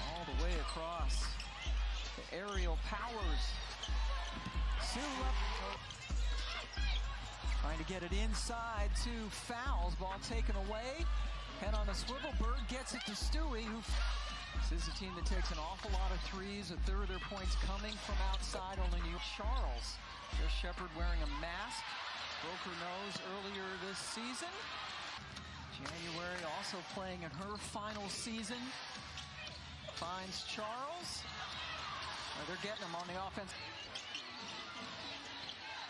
all the way across. The aerial powers. Sue up. Trying to get it inside to Fowles. Ball taken away. Head on a swivel. Bird gets it to Stewie, who... This is a team that takes an awful lot of threes. A third of their points coming from outside. Only New Charles. Just Shepard wearing a mask. Broke her nose earlier this season. January also playing in her final season. Finds Charles. They're getting him on the offense.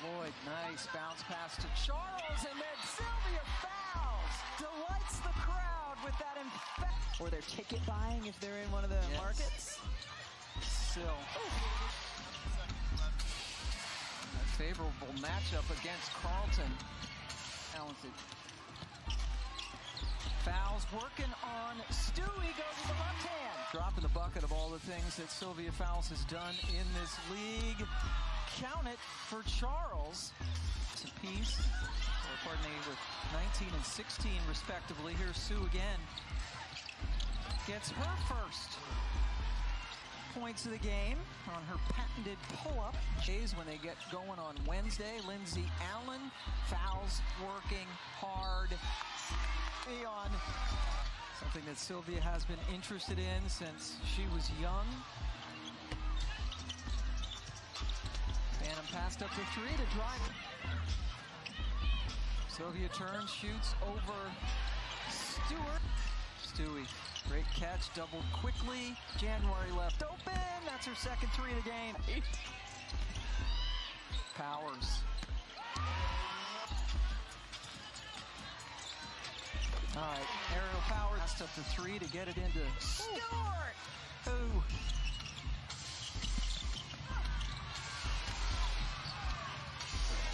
Lloyd, nice bounce pass to Charles, and then Sylvia Fowles delights the crowd with that or their ticket buying if they're in one of the markets. Sill. A favorable matchup against Carlton. Talented. Fowles working on Stewie, goes with the left hand. Drop in the bucket of all the things that Sylvia Fowles has done in this league. Count it for Charles. It's a piece, pardon me, with 19 and 16 respectively. Here's Sue again. Gets her first points of the game on her patented pull-up. When they get going on Wednesday, Lindsay Allen, Fowles working hard. On something that Sylvia has been interested in since she was young. Phantom passed up the three to drive. Sylvia turns, shoots over Stewart. Stewie, great catch, doubled quickly. January left open. That's her second three of the game. Powers. All right, aerial power. Passed up the three to get it into Stewart. Ooh.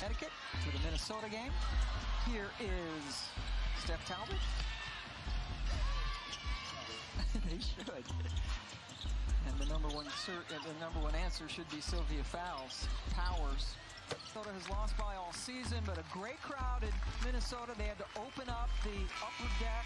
Etiquette to the Minnesota game. Here is Steph Talbot. They should. And the number one answer should be Sylvia Fowles. Powers. Minnesota has lost by all season, but a great crowd in Minnesota. They had to open up the upper deck,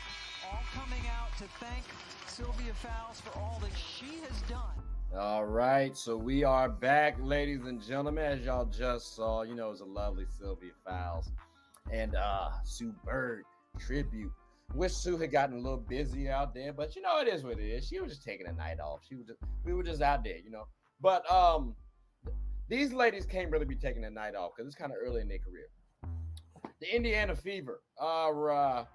all coming out to thank Sylvia Fowles for all that she has done. All right, so we are back, ladies and gentlemen. As y'all just saw, it was a lovely Sylvia Fowles and Sue Bird tribute. Wish Sue had gotten a little busy out there, but it is what it is. She was just taking a night off. We were just out there, But these ladies can't really be taking a night off because it's kind of early in their career. The Indiana Fever are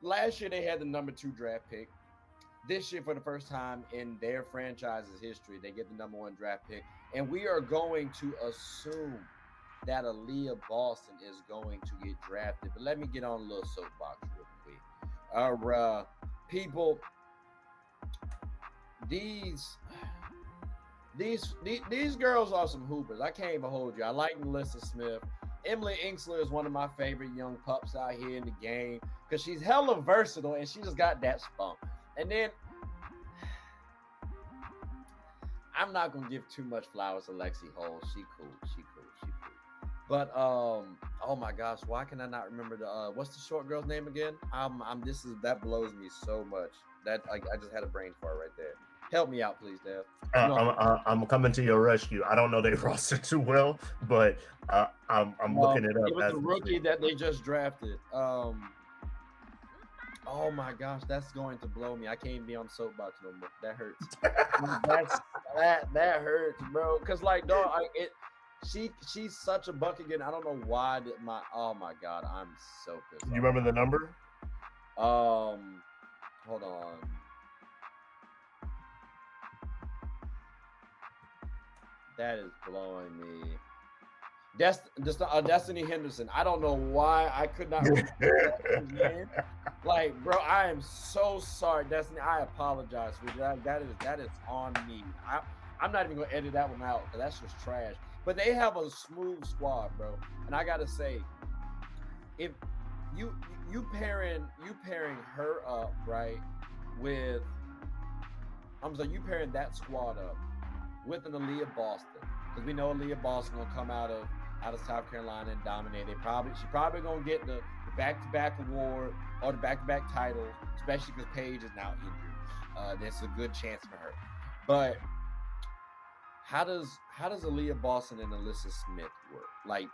last year they had the number 2 draft pick. this year, for the first time in their franchise's history, they get the number 1 draft pick, and we are going to assume that Aaliyah Boston is going to get drafted. But let me get on a little soapbox real quick. People, these girls are some hoopers. I can't even hold you. I like Melissa Smith. Emily Inksler is one of my favorite young pups out here in the game because she's hella versatile and she just got that spunk. And then I'm not gonna give too much flowers to Lexi Hole. She cool. But oh my gosh, why can I not remember the what's the short girl's name again? That blows me so much. That I just had a brain fart right there. Help me out, please, Dev. I'm coming to your rescue. I don't know their roster too well, but I'm looking it up. It was the rookie that they just drafted. Oh my gosh, that's going to blow me. I can't be on the soapbox no more. That hurts. that hurts, bro. Cause like, dog, she's such a buck again. I don't know why oh my god, I'm so pissed. You remember the number? Hold on. That is blowing me. Destiny Henderson. I don't know why I could not remember his name. Like, bro, I am so sorry, Destiny. I apologize for that. That is on me. I'm not even gonna edit that one out because that's just trash. But they have a smooth squad, bro. And I gotta say, if you pairing her up, right, with you pairing that squad up with an Aaliyah Boston, because we know Aaliyah Boston gonna come out of South Carolina and dominate. She's probably gonna get the back-to-back award or the back-to-back titles, especially because Paige is now injured. That's a good chance for her. But how does Aaliyah Boston and Alyssa Smith work? Like,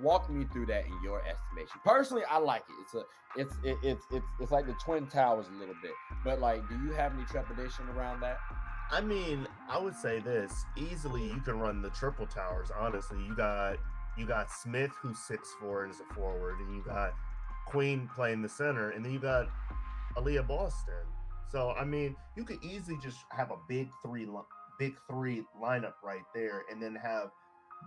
walk me through that in your estimation. Personally, I like it. It's like the Twin Towers a little bit. But like, do you have any trepidation around that? I mean, I would say this easily. You can run the triple towers. Honestly, you got Smith, who's 6'4" and is a forward, and you got Queen playing the center, and then you got Aaliyah Boston. So I mean, you could easily just have a big three lineup right there, and then have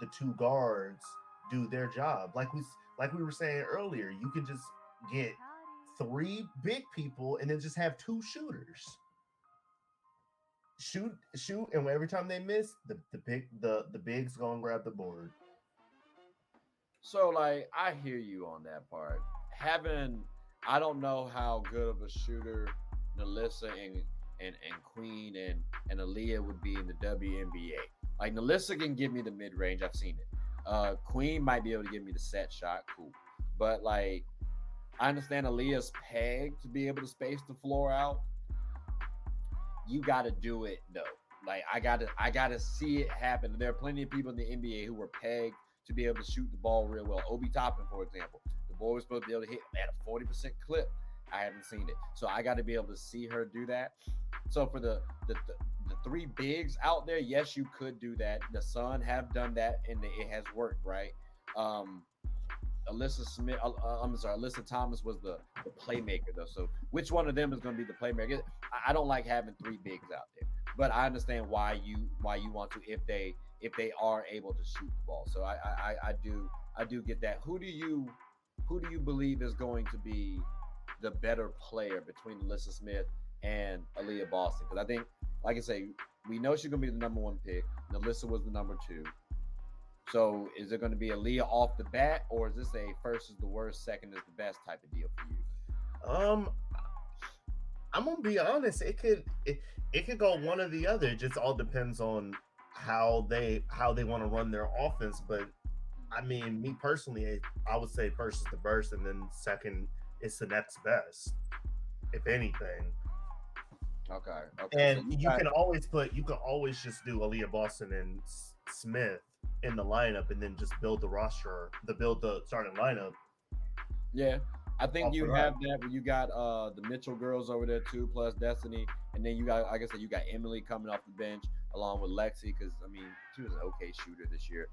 the 2 guards do their job. Like we were saying earlier, you could just get 3 big people and then just have 2 shooters. Shoot, and every time they miss, the bigs go and grab the board. So like, I hear you on that part. I don't know how good of a shooter Nalissa and Queen and Aaliyah would be in the WNBA. Like, Nalissa can give me the mid range. I've seen it. Queen might be able to give me the set shot. Cool, but like, I understand Aaliyah's pegged to be able to space the floor out. You got to do it though. Like, I gotta see it happen. There are plenty of people in the NBA who were pegged to be able to shoot the ball real well. Obi Toppin, for example, the boy was supposed to be able to hit at a 40% clip. I haven't seen it, so I got to be able to see her do that. So for the 3 bigs out there, yes, you could do that. The Sun have done that, and it has worked, right? Alyssa Thomas was the playmaker though. So which one of them is going to be the playmaker? I don't like having 3 bigs out there, but I understand why you want to if they are able to shoot the ball. So I do get that. Who do you believe is going to be the better player between Alyssa Smith and Aaliyah Boston? Because I think, like I say, we know she's going to be the number 1 pick. Alyssa was the number 2. So is it going to be Aaliyah off the bat, or is this a first is the worst, second is the best type of deal for you? I'm gonna be honest. It could go one or the other. It just all depends on how they want to run their offense. But I mean, me personally, I would say first is the worst, and then second is the next best, if anything. Okay. And so you can always just do Aaliyah Boston and Smith in the lineup, and then just build the starting lineup. Yeah, I think you have that. Where you got the Mitchell girls over there too, plus Destiny, and then you got, like I said, you got Emily coming off the bench along with Lexi, because I mean, she was an okay shooter this year.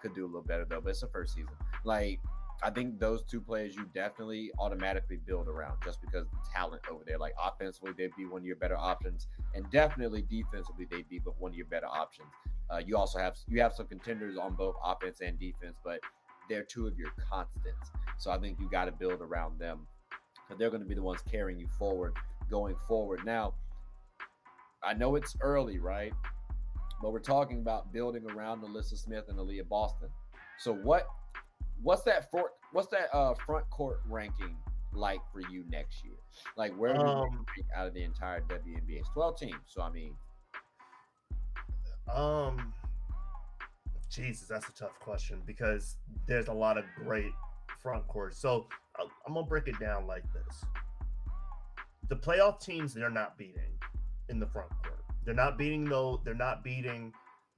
Could do a little better though, but it's her first season. Like, I think those two players you definitely automatically build around just because of the talent over there. Like offensively, they'd be one of your better options, and definitely defensively, they'd be one of your better options. You also have some contenders on both offense and defense, but they're two of your constants. So I think you got to build around them. They're going to be the ones carrying you forward, going forward. Now, I know it's early, right? But we're talking about building around Alyssa Smith and Aaliyah Boston. So what's that front court ranking like for you next year? Like where do you rank out of the entire WNBA? It's 12 teams. So I mean, Jesus, that's a tough question because there's a lot of great front court. So I'm gonna break it down like this: the playoff teams they're not beating in the front court. They're not beating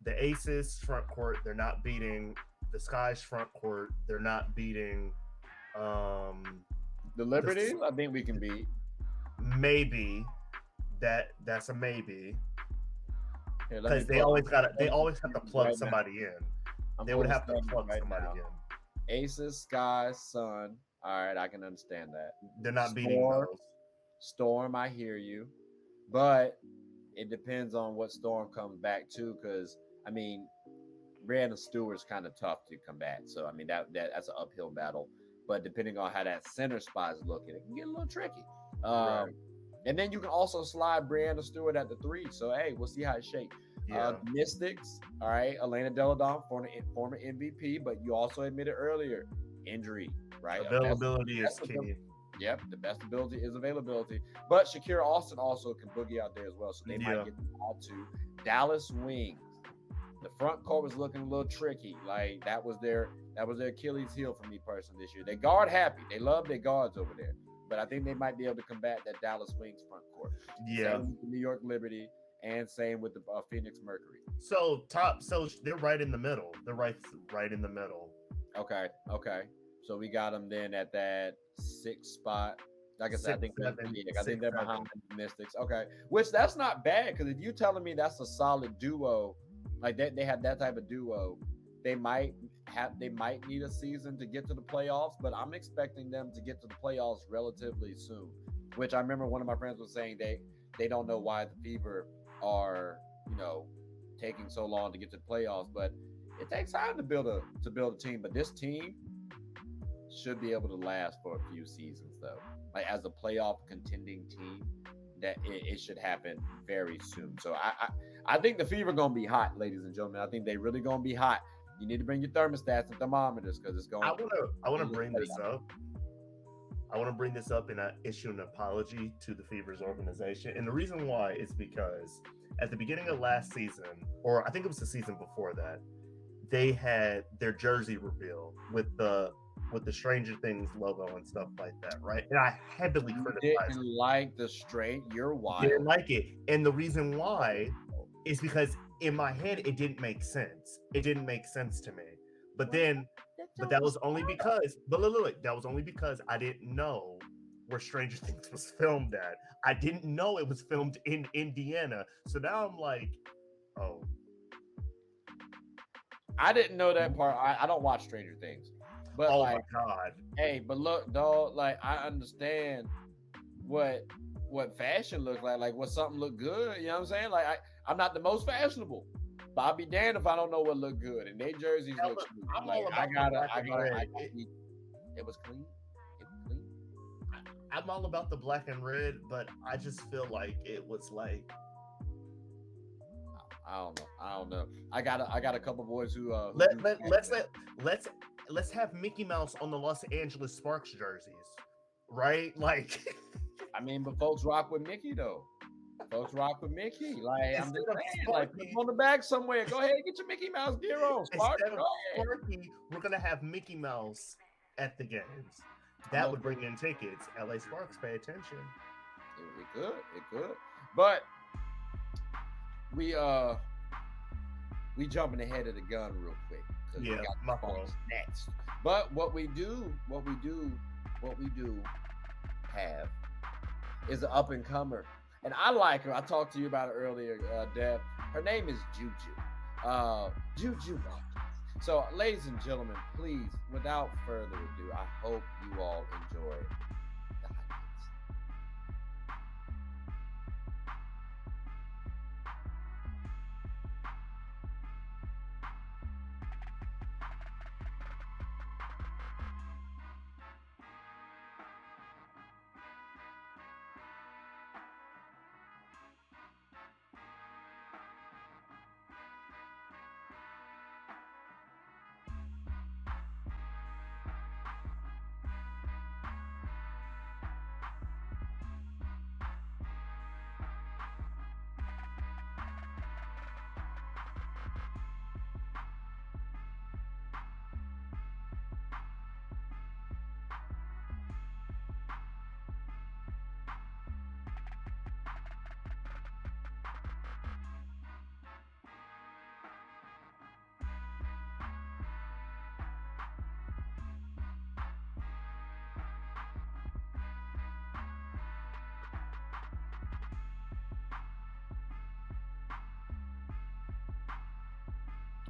the Aces front court. They're not beating the Skies front court. They're not beating the Liberty. I think we can beat. Maybe that's a maybe. Because they always have to plug somebody in. They would have to plug somebody in. Aces, Skies, Sun. All right, I can understand that. They're not beating those. Storm, I hear you. But it depends on what Storm comes back to, because I mean, Breanna Stewart's kind of tough to combat. So I mean that's an uphill battle. But depending on how that center spot is looking, it can get a little tricky. Right. And then you can also slide Breanna Stewart at the 3. So hey, we'll see how it shakes. Yeah. Mystics, all right. Elena Deladon, former MVP, but you also admitted earlier injury, right? Availability is key. Yep, the best ability is availability. But Shakira Austin also can boogie out there as well, so they might get them all too. Dallas Wings. The front court was looking a little tricky. Like that was their Achilles heel for me personally this year. They guard happy. They love their guards over there. But I think they might be able to combat that Dallas Wings front court. Yeah. Same with the New York Liberty and same with the Phoenix Mercury. So they're right in the middle. They're right in the middle. Okay. So we got them then at that 6th spot. Like I said, I think they're behind the Mystics. Okay, which that's not bad, because if you're telling me that's a solid duo, like they have that type of duo, they might need a season to get to the playoffs, but I'm expecting them to get to the playoffs relatively soon. Which I remember one of my friends was saying they don't know why the Fever are taking so long to get to the playoffs, but it takes time to build a team. But this team should be able to last for a few seasons, though. Like as a playoff contending team, that it should happen very soon. So I think the Fever gonna be hot, ladies and gentlemen. I think they really gonna be hot. You need to bring your thermostats and thermometers because it's going. I want to bring this up. I want to bring this up and issue an apology to the Fever's organization. And the reason why is because at the beginning of last season, or I think it was the season before that, they had their jersey reveal with the Stranger Things logo and stuff like that, right? And I heavily criticized. Didn't like the straight. You're wild. Didn't like it, and the reason why is because in my head it didn't make sense. It didn't make sense to me. But that was only because. But look, that was only because I didn't know where Stranger Things was filmed at. I didn't know it was filmed in Indiana. So now I'm like, oh. I didn't know that part. I don't watch Stranger Things. But my God. Hey, but look, dog, like I understand what fashion looks like what something look good. You know what I'm saying? Like I'm not the most fashionable, but I'll be damned if I don't know what look good. And their jerseys look smooth. It was clean. I'm all about the black and red, but I just feel like it was like I don't know. I got a couple boys who let's have Mickey Mouse on the Los Angeles Sparks jerseys, right? Like, I mean, but folks rock with Mickey though. Folks rock with Mickey. Like I'm just saying, like put him on the back somewhere. Go ahead, get your Mickey Mouse gear on. Sparks, instead of Sparky, we're gonna have Mickey Mouse at the games. That would bring in tickets. LA Sparks, pay attention. It could. But we jumping ahead of the gun real quick. Yeah, my fault. Next. But what we do have is an up and comer. And I like her. I talked to you about it earlier, Deb. Her name is Juju. Juju Watkins. So, ladies and gentlemen, please, without further ado, I hope you all enjoy the highlights.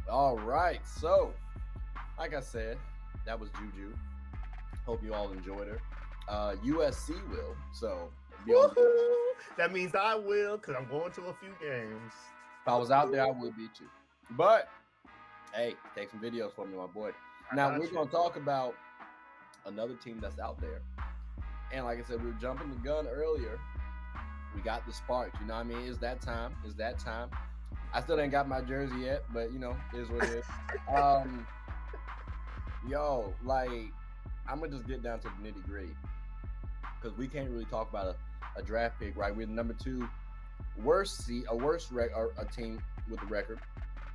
All right. So, like I said, that was Juju. Hope you all enjoyed her. USC will. So, be on. Woohoo! That means I will, because I'm going to a few games. If I was out there, I would be too. But hey, take some videos for me, my boy. Now we're going to talk about another team that's out there. And like I said, we were jumping the gun earlier. We got the sparks. You know what I mean? It's that time. It's that time. I still ain't got my jersey yet, but you know, it is what it is. Yo, like, I'm gonna just get down to the nitty gritty because we can't really talk about a draft pick, right? We're the number 2 worst team with the record.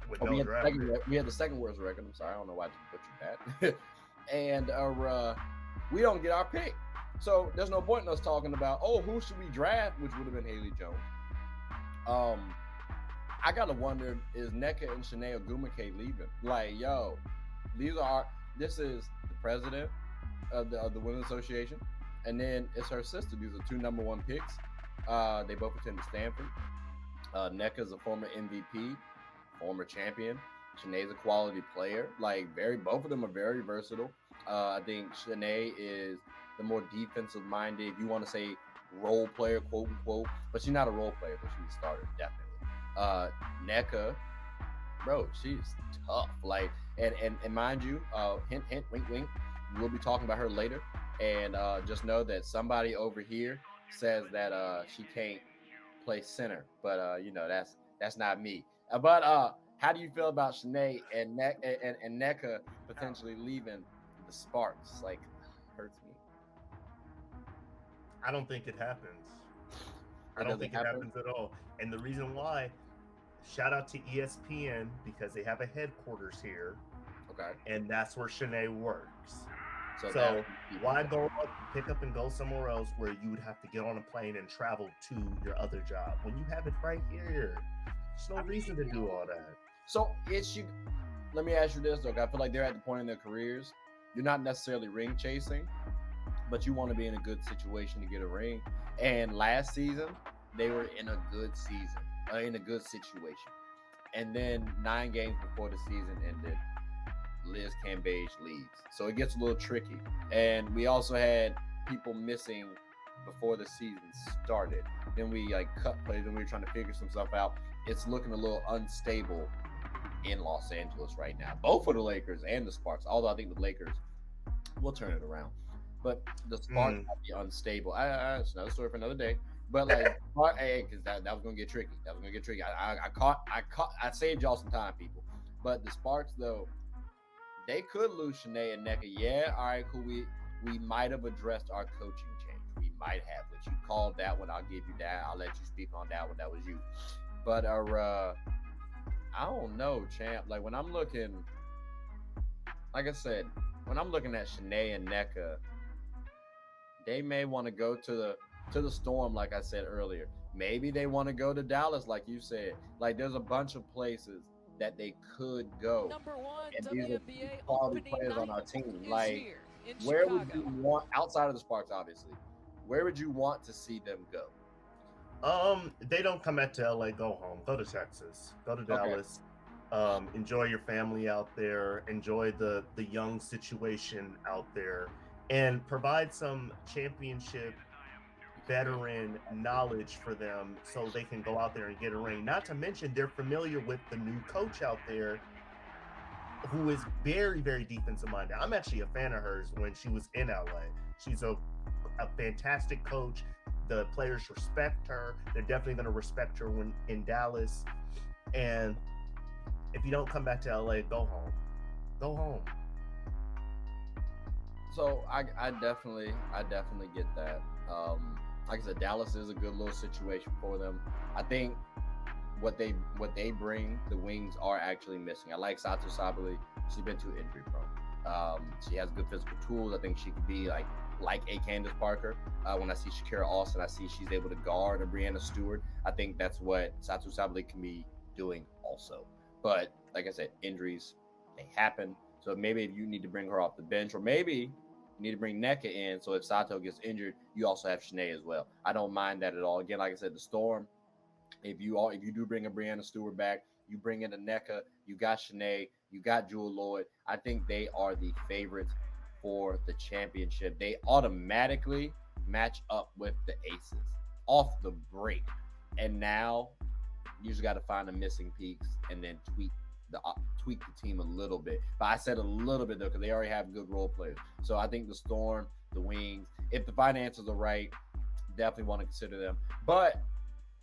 With no draft pick. We had the second worst record. I'm sorry, I don't know why I just butchered that. And we don't get our pick. So there's no point in us talking about, oh, who should we draft, which would have been Haley Jones. I gotta wonder, is Nneka and Chiney Ogwumike leaving? Like, yo, this is the president of the Women's Association, and then it's her sister. These are 2 number 1 picks. They both attend Stanford. Nneka is a former MVP, former champion. Chiney's a quality player. Like, both of them are very versatile. I think Chiney is the more defensive minded, if you want to say role player, quote unquote, but she's not a role player, but she's a starter, definitely. Nneka, bro, she's tough. Like, and mind you, hint, wink, wink, we'll be talking about her later. And just know that somebody over here says that she can't play center, but you know, that's not me. But how do you feel about Chiney and Nneka potentially leaving the Sparks? Like, hurts me. I don't think it happens. I don't think it happens at all. And the reason why, shout out to ESPN, because they have a headquarters here. Okay. And that's where Chiney works. So why pick up and go somewhere else where you would have to get on a plane and travel to your other job when you have it right here? There's no reason to do all that. So let me ask you this, though. I feel like they're at the point in their careers. You're not necessarily ring chasing, but you want to be in a good situation to get a ring. And last season, they were in a good season, in a good situation. And then 9 games before the season ended, Liz Cambage leaves. So it gets a little tricky. And we also had people missing before the season started. Then we cut plays and we were trying to figure some stuff out. It's looking a little unstable in Los Angeles right now, both for the Lakers and the Sparks. Although I think the Lakers will turn it around. But the Sparks might be unstable. It's another story for another day. But because that was gonna get tricky. That was gonna get tricky. I saved y'all some time, people. But the Sparks, though, they could lose Chiney and Nneka. Yeah, all right, cool. We might have addressed our coaching change. We might have, but you called that one. I'll give you that. I'll let you speak on that one. That was you. But I don't know, champ. Like, when I'm looking, like I said, when I'm looking at Chiney and Nneka, they may want to go to the Storm, like I said earlier. Maybe they want to go to Dallas, like you said. Like, there's a bunch of places that they could go. Number 1 and these are WNBA quality opening players on night our team. is Like, here in where Chicago. would you want, outside of the Sparks, obviously, where would you want to see them go? They don't come back to LA, go home. Go to Texas. Go to Dallas. Enjoy your family out there. Enjoy the young situation out there, and provide some championship veteran knowledge for them so they can go out there and get a ring. Not to mention they're familiar with the new coach out there who is very, very defensive minded. I'm actually a fan of hers when she was in LA. She's a fantastic coach. The players respect her. They're definitely going to respect her when in Dallas. And if you don't come back to LA, go home. Go home. So I definitely get that. Like I said, Dallas is a good little situation for them. I think what they bring, the Wings are actually missing. I like Sato Sabali. She's been too injury prone. She has good physical tools. I think she could be like a Candace Parker. When I see Shakira Austin, I see she's able to guard a Breanna Stewart. I think that's what Sato Sabali can be doing also. But like I said, injuries, they happen. So maybe if you need to bring her off the bench, or maybe you need to bring NECA in, so if Sato gets injured, you also have Shanae as well. I don't mind that at all. Again, like I said, the Storm, if you do bring a Breanna Stewart back, you bring in a NECA, you got Shanae, you got Jewel Lloyd. I think they are the favorites for the championship. They automatically match up with the Aces off the break. And now you just got to find the missing peaks and then tweak the team a little bit. But I said a little bit though, because they already have good role players. So I think the Storm, the Wings, if the finances are right, definitely want to consider them. But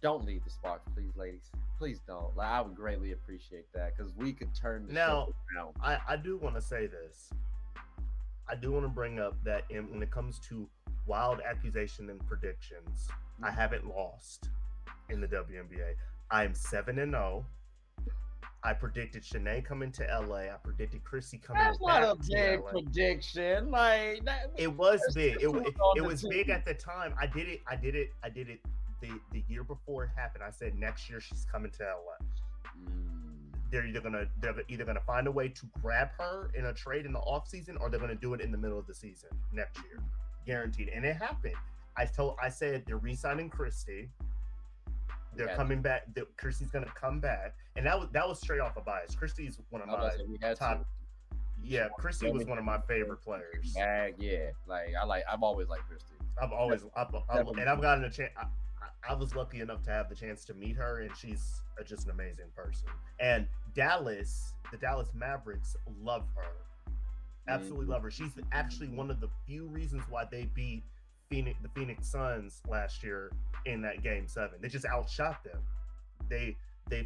don't leave the Sparks, please, ladies. Please don't. Like, I would greatly appreciate that, because we could turn the show around. I do want to say this. I do want to bring up that when it comes to wild accusation and predictions, I haven't lost in the WNBA. I'm 7-0. I predicted Shanae coming to LA. I predicted Chrissy coming That's back not a to big LA. prediction. Like that, it was big. It was big at the time. I did it the year before it happened. I said next year she's coming to LA. They're either gonna find a way to grab her in a trade in the offseason, or they're gonna do it in the middle of the season next year. Guaranteed. And it happened. I said they're re-signing Christy. They're coming back. Christy's gonna come back, and that was straight off a bias. Christy's one of my top. Yeah, Christy was one of my favorite players. Yeah, I've always liked Christy. I've gotten a chance. I was lucky enough to have the chance to meet her, and she's just an amazing person. And the Dallas Mavericks love her. Absolutely love her. She's actually one of the few reasons why they beat the Phoenix Suns last year in that Game 7. They just outshot them. They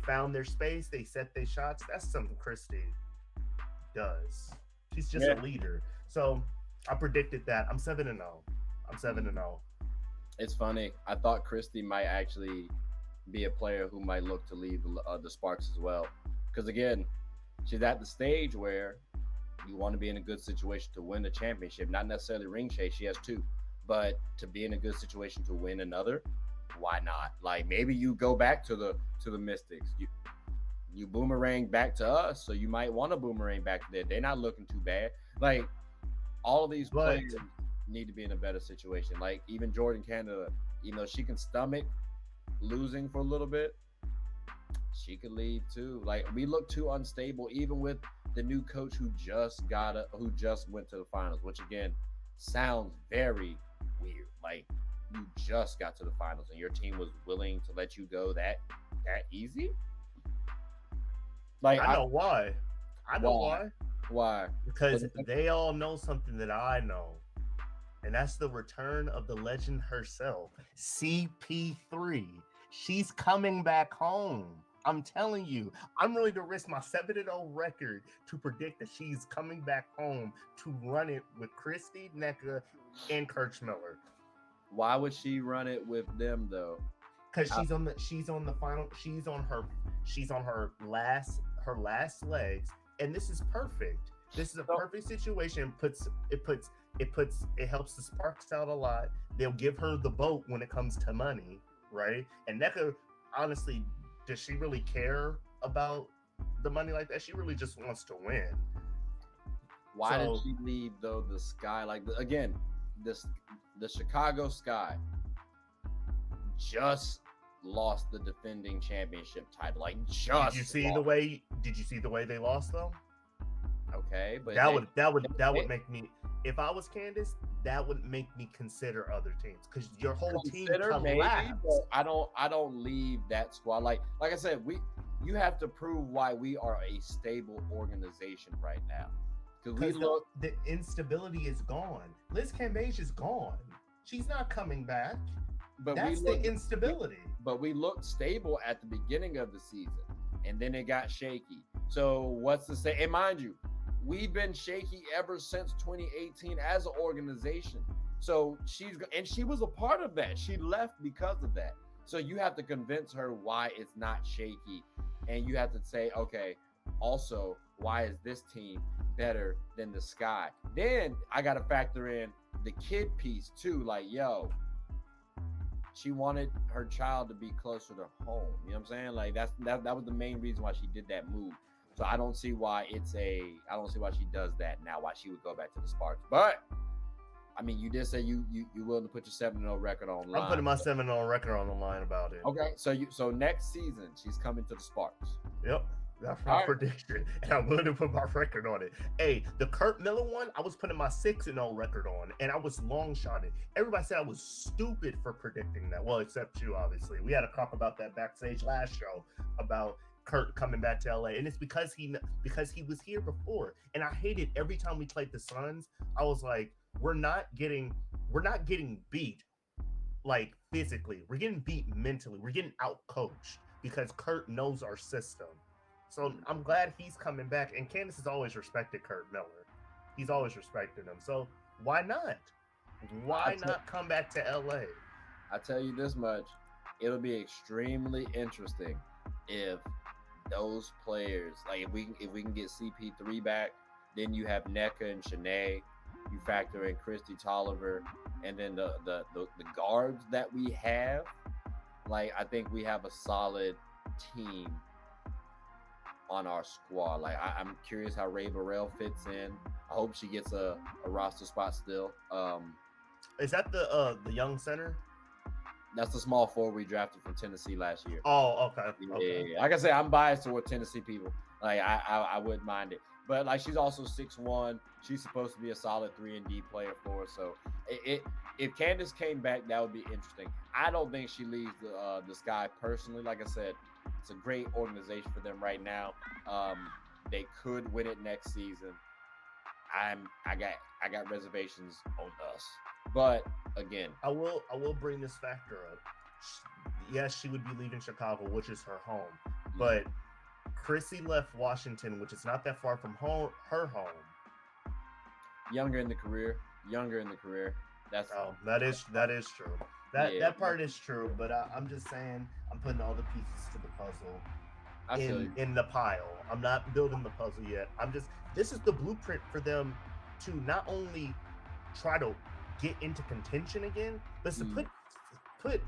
found their space. They set their shots. That's something Christy does. She's just a leader. So I predicted that. I'm 7-0. I'm 7-0. It's funny. I thought Christy might actually be a player who might look to leave the Sparks as well. Because again, she's at the stage where you want to be in a good situation to win the championship. Not necessarily ring chase. She has 2. But to be in a good situation to win another, why not? Like, maybe you go back to the Mystics. You boomerang back to us, so you might want to boomerang back there. They're not looking too bad. Like, all of these players need to be in a better situation. Like, even Jordan Canada, she can stomach losing for a little bit, she could leave too. Like, we look too unstable, even with the new coach who just went to the finals, which again sounds very weird. Like, you just got to the finals and your team was willing to let you go that easy. Like, I know why. Why? Because they all know something that I know. And that's the return of the legend herself, CP3. She's coming back home. I'm telling you, I'm willing to risk my 7-0 record to predict that she's coming back home to run it with Christy, NECA, and Kirchmiller. Why would she run it with them though? Because she's on her last legs, and this is perfect. This is a perfect situation. It helps the Sparks out a lot. They'll give her the boat when it comes to money, right? And NECA, honestly, does she really care about the money like that? She really just wants to win. Why did she leave though? The Sky, the Chicago Sky just lost the defending championship title. Like, just Did you see lost. the way? Did you see the way they lost though? Okay, but that would make me. If I was Candace, that would make me consider other teams because your whole team collapsed. Maybe, but I don't leave that squad. Like I said, you have to prove why we are a stable organization right now. Because the instability is gone. Liz Cambage is gone. She's not coming back. But that's the instability. But we looked stable at the beginning of the season, and then it got shaky. So what's to say? And mind you, we've been shaky ever since 2018 as an organization. So she was a part of that. She left because of that. So you have to convince her why it's not shaky, and you have to say, okay, also, why is this team better than the Sky? Then I got to factor in the kid piece too. Like, yo, she wanted her child to be closer to home. You know what I'm saying? Like that was the main reason why she did that move. So I don't see why she does that now, why she would go back to the Sparks. But I mean, you did say you willing to put your 7-0 record on the line. I'm putting my 7-0 record on the line about it. Okay. So next season she's coming to the Sparks. Yep. That's my prediction, and I'm willing to put my record on it. Hey, the Kurt Miller one, I was putting my 6-0 record on, and I was long shotted. Everybody said I was stupid for predicting that. Well, except you, obviously. We had a talk about that backstage last show about Kurt coming back to LA, and it's because he was here before. And I hated every time we played the Suns. I was like, we're not getting beat like physically. We're getting beat mentally. We're getting out coached because Kurt knows our system. So I'm glad he's coming back. And Candace has always respected Kurt Miller. He's always respected him. So why not? Why not come back to LA? I tell you this much. It'll be extremely interesting if those players, like if we can get CP3 back, then you have NECA and Shanae. You factor in Christy Tolliver, and then the guards that we have. Like, I think we have a solid team on our squad. Like, I'm curious how Ray Burrell fits in. I hope she gets a roster spot still. Is that the young center? That's the small forward we drafted from Tennessee last year. Oh, okay. Yeah. Like I say, I'm biased toward Tennessee people. Like, I wouldn't mind it. But like, she's also 6'1". She's supposed to be a solid 3-and-D player for us. So if Candace came back, that would be interesting. I don't think she leaves the Sky personally. Like I said, it's a great organization for them right now. They could win it next season. I got reservations on us. But again, I will bring this factor up. Yes, she would be leaving Chicago, which is her home. But Chrissy left Washington, which is not that far from her home. Younger in the career. That is true. That part is true. But I'm just saying, I'm putting all the pieces to the puzzle in the pile. I'm not building the puzzle yet. This is the blueprint for them to not only try to get into contention again, but to put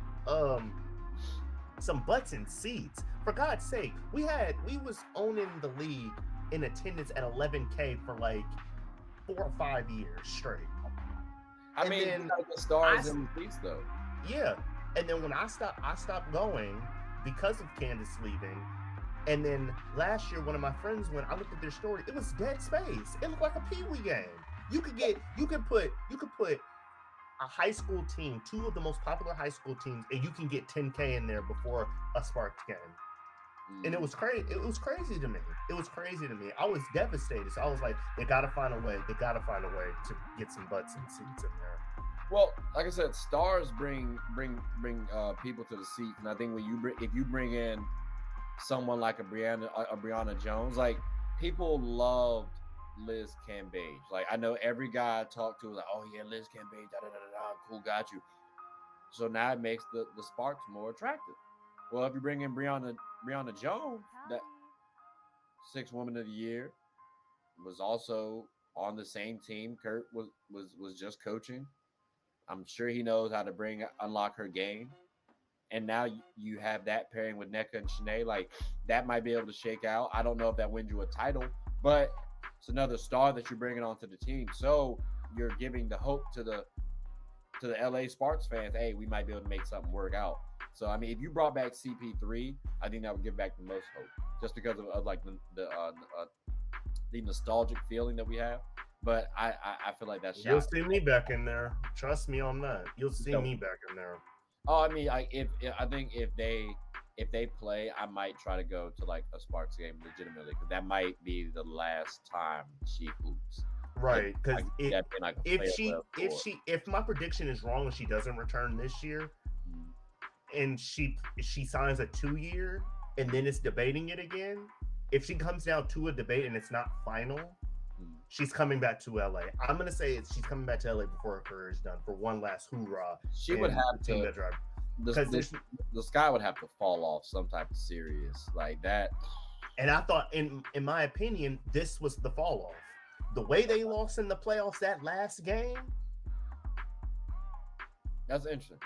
some butts in seats. For God's sake, we was owning the league in attendance at 11K for like 4 or 5 years straight. I mean, the stars in the seats though. Yeah, and then when I stopped going because of Candace leaving. And then last year, one of my friends went. I looked at their story. It was dead space. It looked like a Pee-wee game. You could put a high school team, 2 of the most popular high school teams, and you can get 10K in there before a Sparks game. And it was crazy. It was crazy to me. I was devastated. So I was like, they got to find a way. They got to find a way to get some butts and seats in there. Well, like I said, stars bring people to the seats, and I think if you bring in someone like a Breanna Jones, like, people loved Liz Cambage. Like, I know every guy I talked to was like, oh yeah, Liz Cambage, cool, got you. So now it makes the Sparks more attractive. Well, if you bring in Breanna Jones, that 6th Woman of the Year, was also on the same team Kurt was just coaching. I'm sure he knows how to unlock her game. And now you have that pairing with NECA and Shanae. Like, that might be able to shake out. I don't know if that wins you a title, but it's another star that you're bringing onto the team. So you're giving the hope to the LA Sparks fans, hey, we might be able to make something work out. So I mean, if you brought back CP3, I think that would give back the most hope, just because of like the nostalgic feeling that we have. But I feel like that's You'll shot. see me back in there. Trust me on that. You'll see So, me back in there. oh, I mean, if I think if they play, I might try to go to like a Sparks game legitimately, because that might be the last time she hoops. Right, because Like if my prediction is wrong and she doesn't return this year, and she signs a 2-year and then it's debating it again, if she comes down to a debate and it's not final, she's coming back to LA. I'm gonna say she's coming back to LA before her career is done for one last hoorah. She would have to drive. The sky would have to fall off some type of serious like that. And I thought, in my opinion, this was the fall off. The way they lost in the playoffs that last game. That's interesting.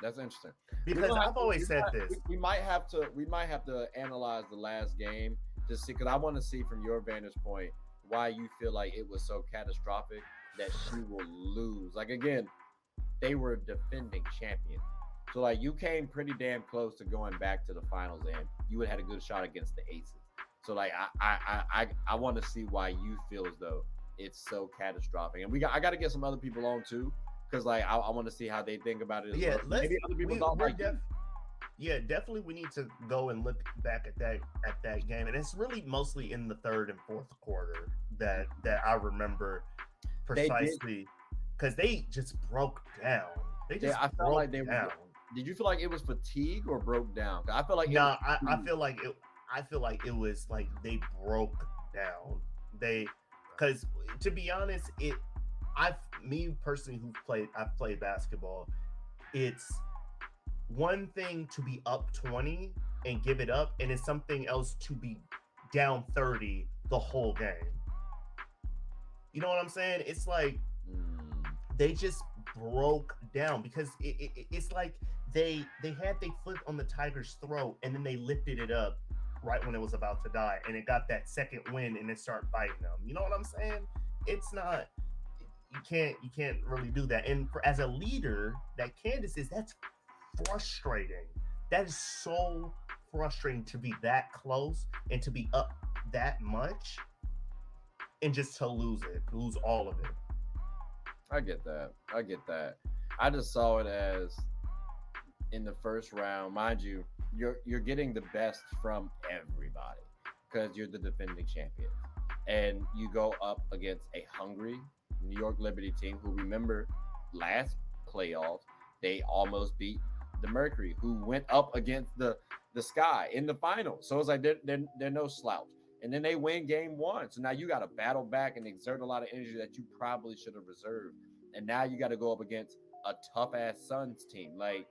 Because I've always said this. We might have to analyze the last game to see, because I want to see from your vantage point why you feel like it was so catastrophic that she will lose. Like, again, they were defending champions. So like you came pretty damn close to going back to the finals, and you would have had a good shot against the Aces. So like I want to see why you feel as though it's so catastrophic. And I got to get some other people on too, because like I want to see how they think about it. Yeah, maybe other people don't like it. Yeah, definitely we need to go and look back at that game, and it's really mostly in the third and fourth quarter that I remember precisely, because they just broke down. I felt like they down. Did you feel like it was fatigue or broke down? I feel like I feel like it was like they broke down. Because to be honest, me personally I've played basketball. It's one thing to be up 20 and give it up, and it's something else to be down 30 the whole game. You know what I'm saying? It's like they just broke down, because it's like they had their foot on the Tigers' throat, and then they lifted it up right when it was about to die, and it got that second win, and it started biting them. You know what I'm saying? It's not, you can't really do that. And as a leader that Candace is, that's frustrating. That is so frustrating, to be that close and to be up that much and just to lose all of it. I get that. I just saw it as, in the first round, mind you, you're getting the best from everybody because you're the defending champion, and you go up against a hungry New York Liberty team who, remember, last playoffs they almost beat the Mercury, who went up against the Sky in the finals. So it's like they're no slouch. And then they win game one. So now you got to battle back and exert a lot of energy that you probably should have reserved. And now you got to go up against a tough ass Suns team. Like,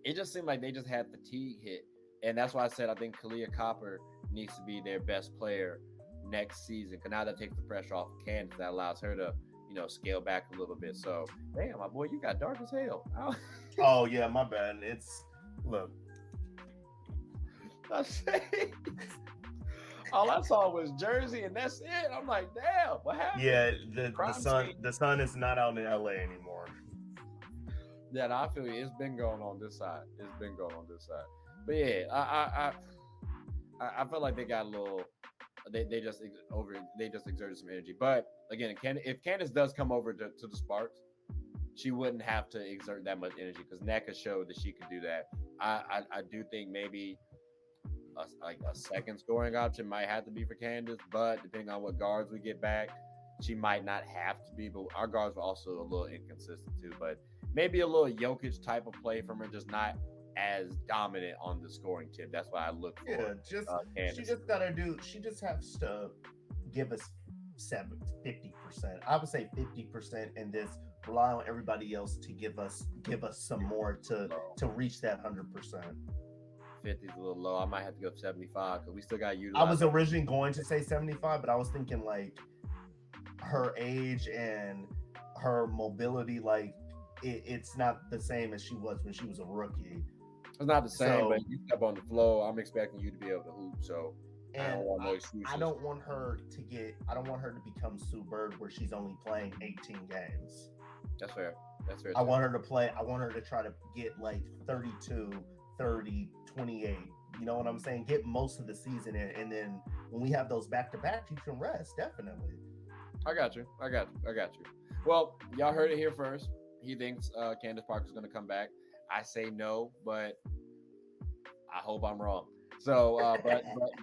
it just seemed like they just had fatigue hit. And that's why I said I think Kalia Copper needs to be their best player next season. Because now that takes the pressure off of Candace, that allows her to, scale back a little bit. So, damn, my boy, you got dark as hell. Oh, yeah, my bad. Look. All I saw was Jersey, and that's it. I'm like, damn, what happened? Yeah, the sun is not out in LA anymore. Yeah, I feel you. It's been going on this side. But yeah, I feel like they got a little. They just exerted some energy. But again, if Candace does come over to the Sparks, she wouldn't have to exert that much energy, because NECA showed that she could do that. I do think maybe a second scoring option might have to be for Candace, but depending on what guards we get back, she might not have to be. But our guards were also a little inconsistent too. But maybe a little Jokic type of play from her, just not as dominant on the scoring tip. That's why I look for. Yeah, she just has to give us 50%. I would say 50%, and this rely on everybody else to give us some more to reach that 100%. 50 is a little low. I might have to go 75 because we still got you. I was originally going to say 75, but I was thinking like her age and her mobility, like it's not the same as she was when she was a rookie. It's not the same, but you step on the floor, I'm expecting you to be able to hoop. So I don't want her to become Sue Bird, where she's only playing 18 games. That's fair. That's fair. I want her to play. I want her to try to get like 32, 30, 28. You know what I'm saying? Get most of the season in, and then when we have those back-to-back, you can rest, definitely. I got you. Well, y'all heard it here first. He thinks Candace Parker's going to come back. I say no, but I hope I'm wrong. So,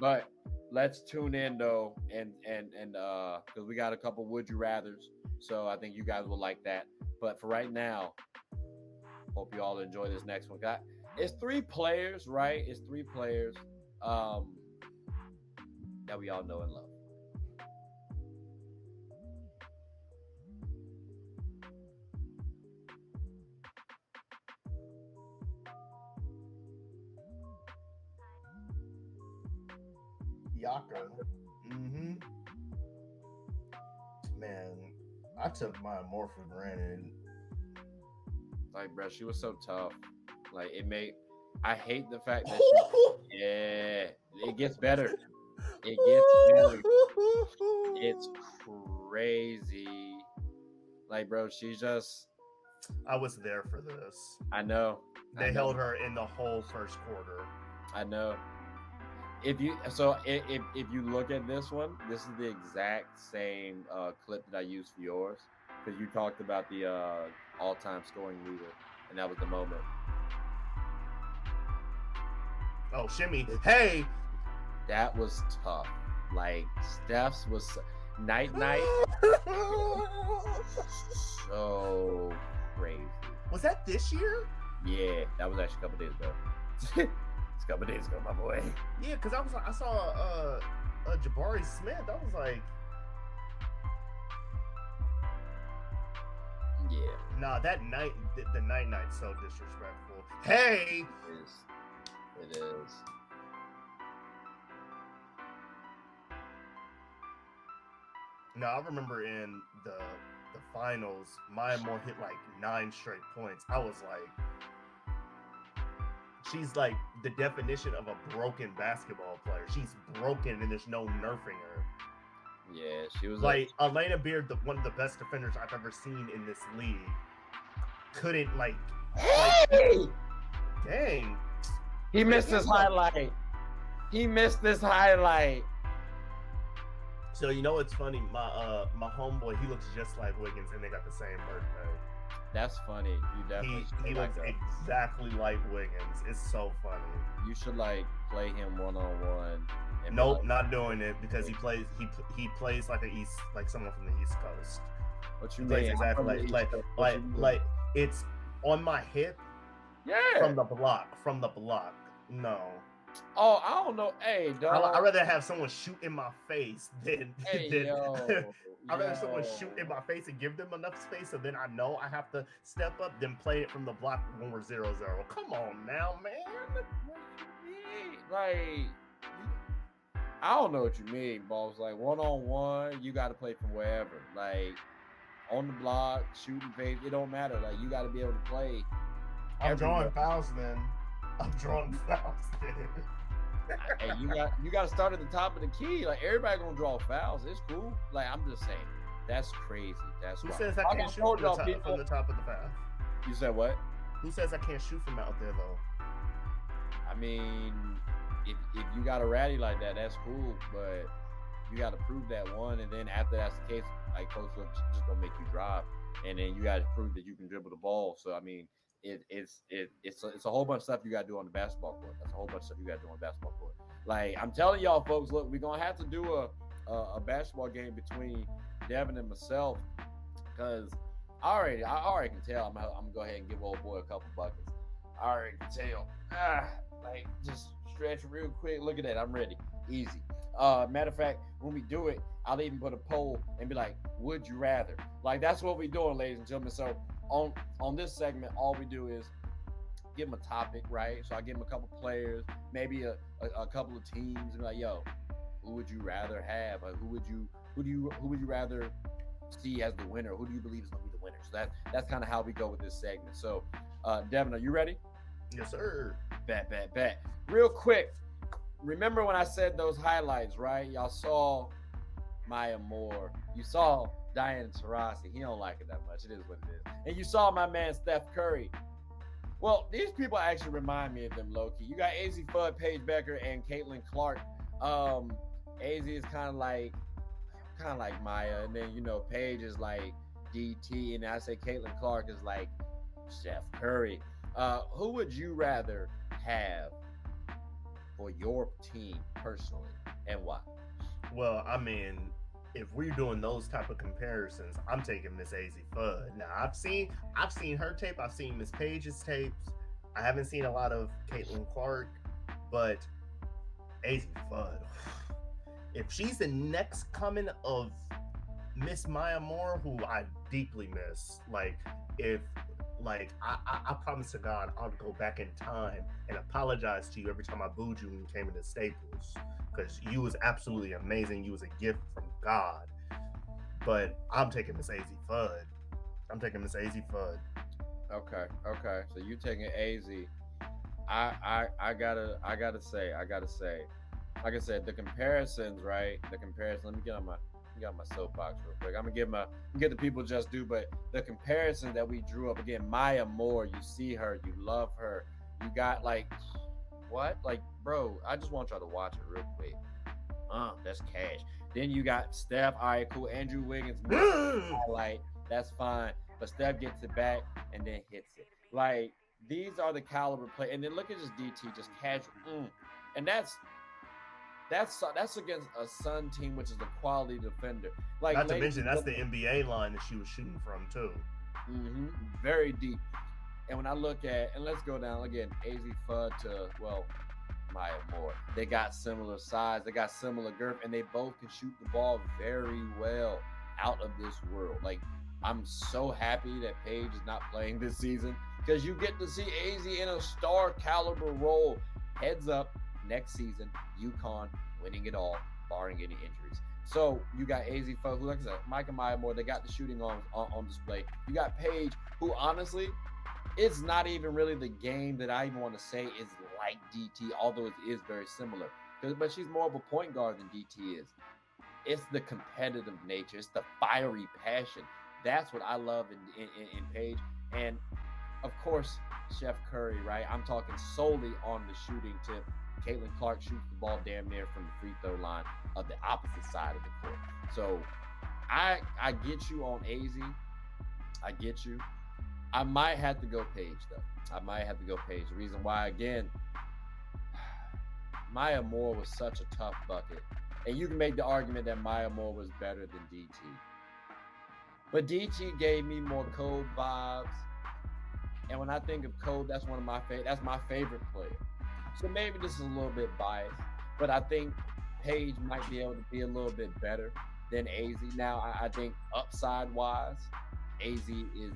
but let's tune in though, and because we got a couple would you rather's, so I think you guys will like that. But for right now, hope you all enjoy this next one. It's 3 players, right? It's 3 players that we all know and love. Yaka. Mm-hmm. Man, I took mine more for granted. Like, bro, she was so tough. Like, I hate the fact that it gets better. It gets better. It's crazy. Like, bro, she's just. I was there for this. I know. They held her in the whole first quarter. I know. If you look at this one, this is the exact same clip that I used for yours, because you talked about the all-time scoring leader, and that was the moment. Oh, shimmy! Hey, that was tough. Like, Steph's was night. So crazy. Was that this year? Yeah, that was actually a couple days ago. It's a couple days ago, my boy. Yeah, because I saw Jabari Smith. I was like, yeah. Nah, that night, the night's so disrespectful. Hey, it is. No, I remember in the finals, Maya Moore hit like 9 straight points. I was like, she's like the definition of a broken basketball player. She's broken and there's no nerfing her. Yeah, she was like Elena Beard, one of the best defenders I've ever seen in this league. Couldn't like dang. He missed this highlight. So you know what's funny? My homeboy, he looks just like Wiggins, and they got the same birthday. That's funny. You definitely he looks exactly like Wiggins. It's so funny. You should like play him 1-on-1. Nope, not doing it because he plays like someone from the East Coast. What you mean? Exactly like it's on my hip. Yeah. From the block. No. Oh, I don't know. Hey, dog. I'd rather have someone shoot in my face than yo. I'd rather someone shoot in my face and give them enough space so then I know I have to step up than play it from the block when we're 0-0. Come on now, man. Like, I don't know what you mean, boss. Like 1-on-1, you got to play from wherever. Like on the block, shooting face, it don't matter. Like you got to be able to play. I'm drawing fouls then. And you got to start at the top of the key. Like everybody gonna draw fouls. It's cool. Like I'm just saying, that's crazy. That's who says I can't shoot from the top of the foul. You said what? Who says I can't shoot from out there though? I mean, if you got a ratty like that, that's cool. But you got to prove that one, and then after that's the case, like coach just gonna make you drive, and then you got to prove that you can dribble the ball. So I mean. It's a whole bunch of stuff you got to do on the basketball court. That's a whole bunch of stuff you got to do on the basketball court. Like I'm telling y'all, folks, look, we're gonna have to do a basketball game between Devin and myself because I already can tell. I'm gonna go ahead and give old boy a couple buckets. I already can tell. Like just stretch real quick. Look at that. I'm ready. Easy. Matter of fact, when we do it, I'll even put a poll and be like, "Would you rather?" Like that's what we're doing, ladies and gentlemen. So. On this segment, all we do is give them a topic, right? So I give them a couple players, maybe a couple of teams, and be like, yo, who would you rather have? Like, who would you rather see as the winner? Who do you believe is gonna be the winner? So that's kind of how we go with this segment. So, Devin, are you ready? Yes, sir. Bet. Real quick, remember when I said those highlights, right? Y'all saw Maya Moore. You saw Diana Taurasi. He don't like it that much. It is what it is. And you saw my man Steph Curry. Well, these people actually remind me of them low-key. You got AZ Fudd, Paige Becker, and Caitlin Clark. AZ is kind of like Maya, and then Paige is like DT, and I say Caitlin Clark is like Steph Curry. Who would you rather have for your team personally, and why? Well, I mean, if we're doing those type of comparisons, I'm taking Miss AZ Fudd. Now, I've seen her tape. I've seen Miss Paige's tapes. I haven't seen a lot of Caitlin Clark, but AZ Fudd. If she's the next coming of Miss Maya Moore, who I deeply miss, I promise to God, I'll go back in time and apologize to you every time I booed you when you came into Staples, because you was absolutely amazing. You was a gift from God. But I'm taking Miss AZ Fudd. Okay. So you taking AZ? I gotta say, like I said, the comparisons, right? Let me get on my soapbox real quick. I'm gonna get the people just due, but the comparison that we drew up again, Maya Moore, you see her, you love her, you got what? Bro, I just want y'all to watch it real quick. That's cash. Then you got Steph. All right, cool. Andrew Wiggins, highlight. That's fine. But Steph gets it back and then hits it. These are the caliber play. And then look at just DT, just casual. And that's against a Sun team, which is a quality defender. Not to mention, that's the NBA line that she was shooting from too. Mm-hmm, very deep. And when I look at, and let's go down again, AZ Fudd to Maya Moore. They got similar size, they got similar girth, and they both can shoot the ball very well out of this world. I'm so happy that Paige is not playing this season, because you get to see AZ in a star caliber role. Heads up, next season, UConn winning it all, barring any injuries. So you got AZ Fudd, who, like I said, Mike and Maya Moore, they got the shooting on display. You got Paige, who honestly, it's not even really the game that I even want to say is like DT, although it is very similar. But she's more of a point guard than DT is. It's the competitive nature. It's the fiery passion. That's what I love in Paige. And, of course, Chef Curry, right? I'm talking solely on the shooting tip. Caitlin Clark shoots the ball damn near from the free throw line of the opposite side of the court. So I get you on AZ. I get you. I might have to go Paige, though. The reason why, again, Maya Moore was such a tough bucket. And you can make the argument that Maya Moore was better than DT. But DT gave me more Code vibes. And when I think of Code, that's my favorite player. So maybe this is a little bit biased, but I think Paige might be able to be a little bit better than AZ. Now, I think upside-wise, AZ is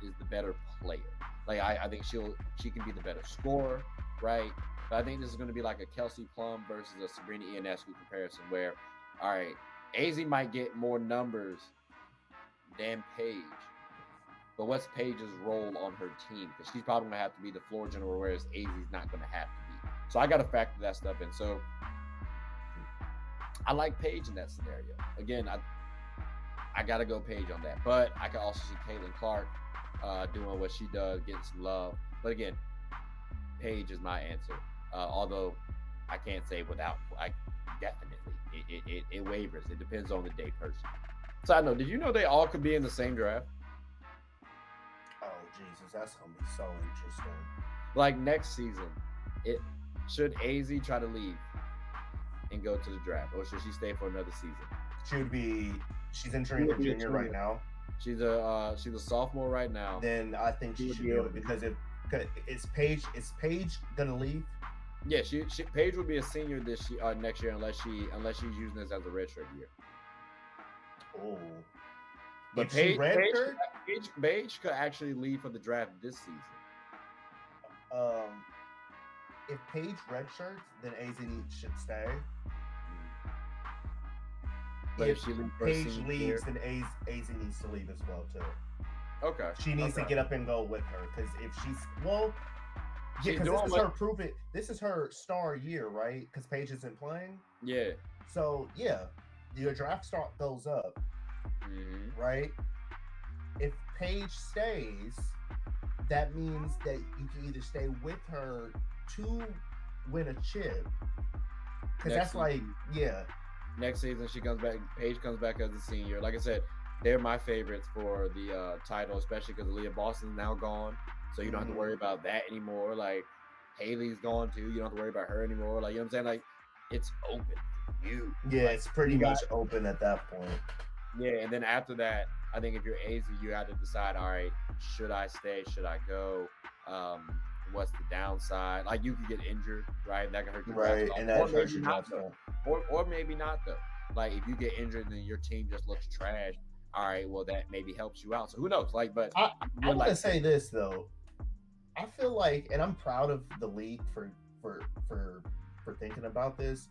the better player. I think she can be the better scorer, right? But I think this is going to be like a Kelsey Plum versus a Sabrina Ionescu comparison where, all right, AZ might get more numbers than Paige. But what's Paige's role on her team? Because she's probably going to have to be the floor general, whereas AZ's not going to have to be. So I got to factor that stuff in. So I like Paige in that scenario. Again, I got to go Paige on that. But I can also see Caitlin Clark doing what she does, getting some love. But again, Paige is my answer. Although I can't say without, definitely. It wavers. It depends on the day person. So I know, did you know they all could be in the same draft? Oh, Jesus, that's going to be so interesting. Next season, should AZ try to leave and go to the draft, or should she stay for another season? She's entering her junior right now. She's a sophomore right now. Then I think she should do it, because is Paige gonna leave? Yeah, Paige will be a senior next year unless she's using this as a redshirt year. Oh. But Paige could actually leave for the draft this season. If Paige redshirts, then AZ should stay. But if Paige leaves, then AZ needs to leave as well too. Okay. She needs to get up and go with her, because if because this is her prove it. This is her star year, right? Because Paige isn't playing. Yeah. So yeah, your draft stock goes up. right? If Paige stays, that means that you can either stay with her to win a chip, because that's like, yeah. Next season, she comes back. Paige comes back as a senior. Like I said, they're my favorites for the title, especially because Aaliyah Boston's now gone, so you don't have to worry about that anymore. Like Haley's gone too, you don't have to worry about her anymore. Like, you know what I'm saying? Like, it's open for you. Yeah, like, it's pretty much open at that point. Yeah, and then after that, I think if you're AZ, you have to decide, all right, should I stay? Should I go? What's the downside? Like, you could get injured, right? That can hurt your right, draft, and that hurts your draft. Or maybe not though. Like, if you get injured and then your team just looks trash, all right, well, that maybe helps you out. So who knows? Like, but I want to say this though. I feel like, and I'm proud of the league for thinking about this.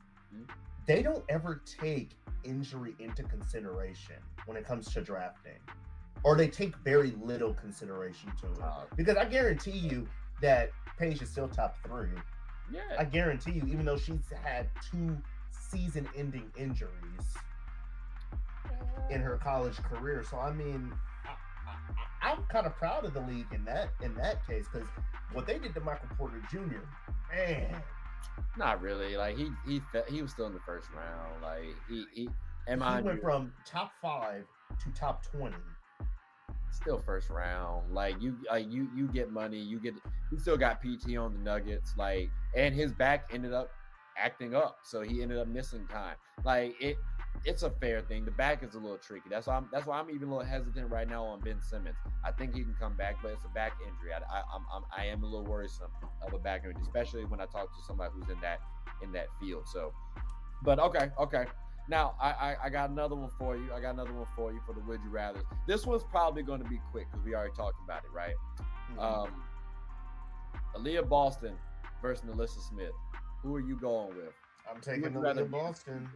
They don't ever take injury into consideration when it comes to drafting, or they take very little consideration to it. Because I guarantee you that Paige is still top 3. Yeah, I guarantee you, even though she's had 2 season-ending injuries in her college career. So I mean, I'm kind of proud of the league in that case, because what they did to Michael Porter Jr., man. Not really. Like, he was still in the first round. Like, he went from top 5 to top 20. Still first round. Like, you get money. He still got PT on the Nuggets. Like, and his back ended up acting up, so he ended up missing time. Like, it's a fair thing. The back is a little tricky. That's why I'm even a little hesitant right now on Ben Simmons. I think he can come back, but it's a back injury. I am a little worrisome of a back injury, especially when I talk to somebody who's in that field. So, but okay. Now I got another one for you. For the Would You Rather. This one's probably going to be quick because we already talked about it, right? Aaliyah Boston versus Alyssa Smith. Who are you going with? I'm taking Aaliyah Boston.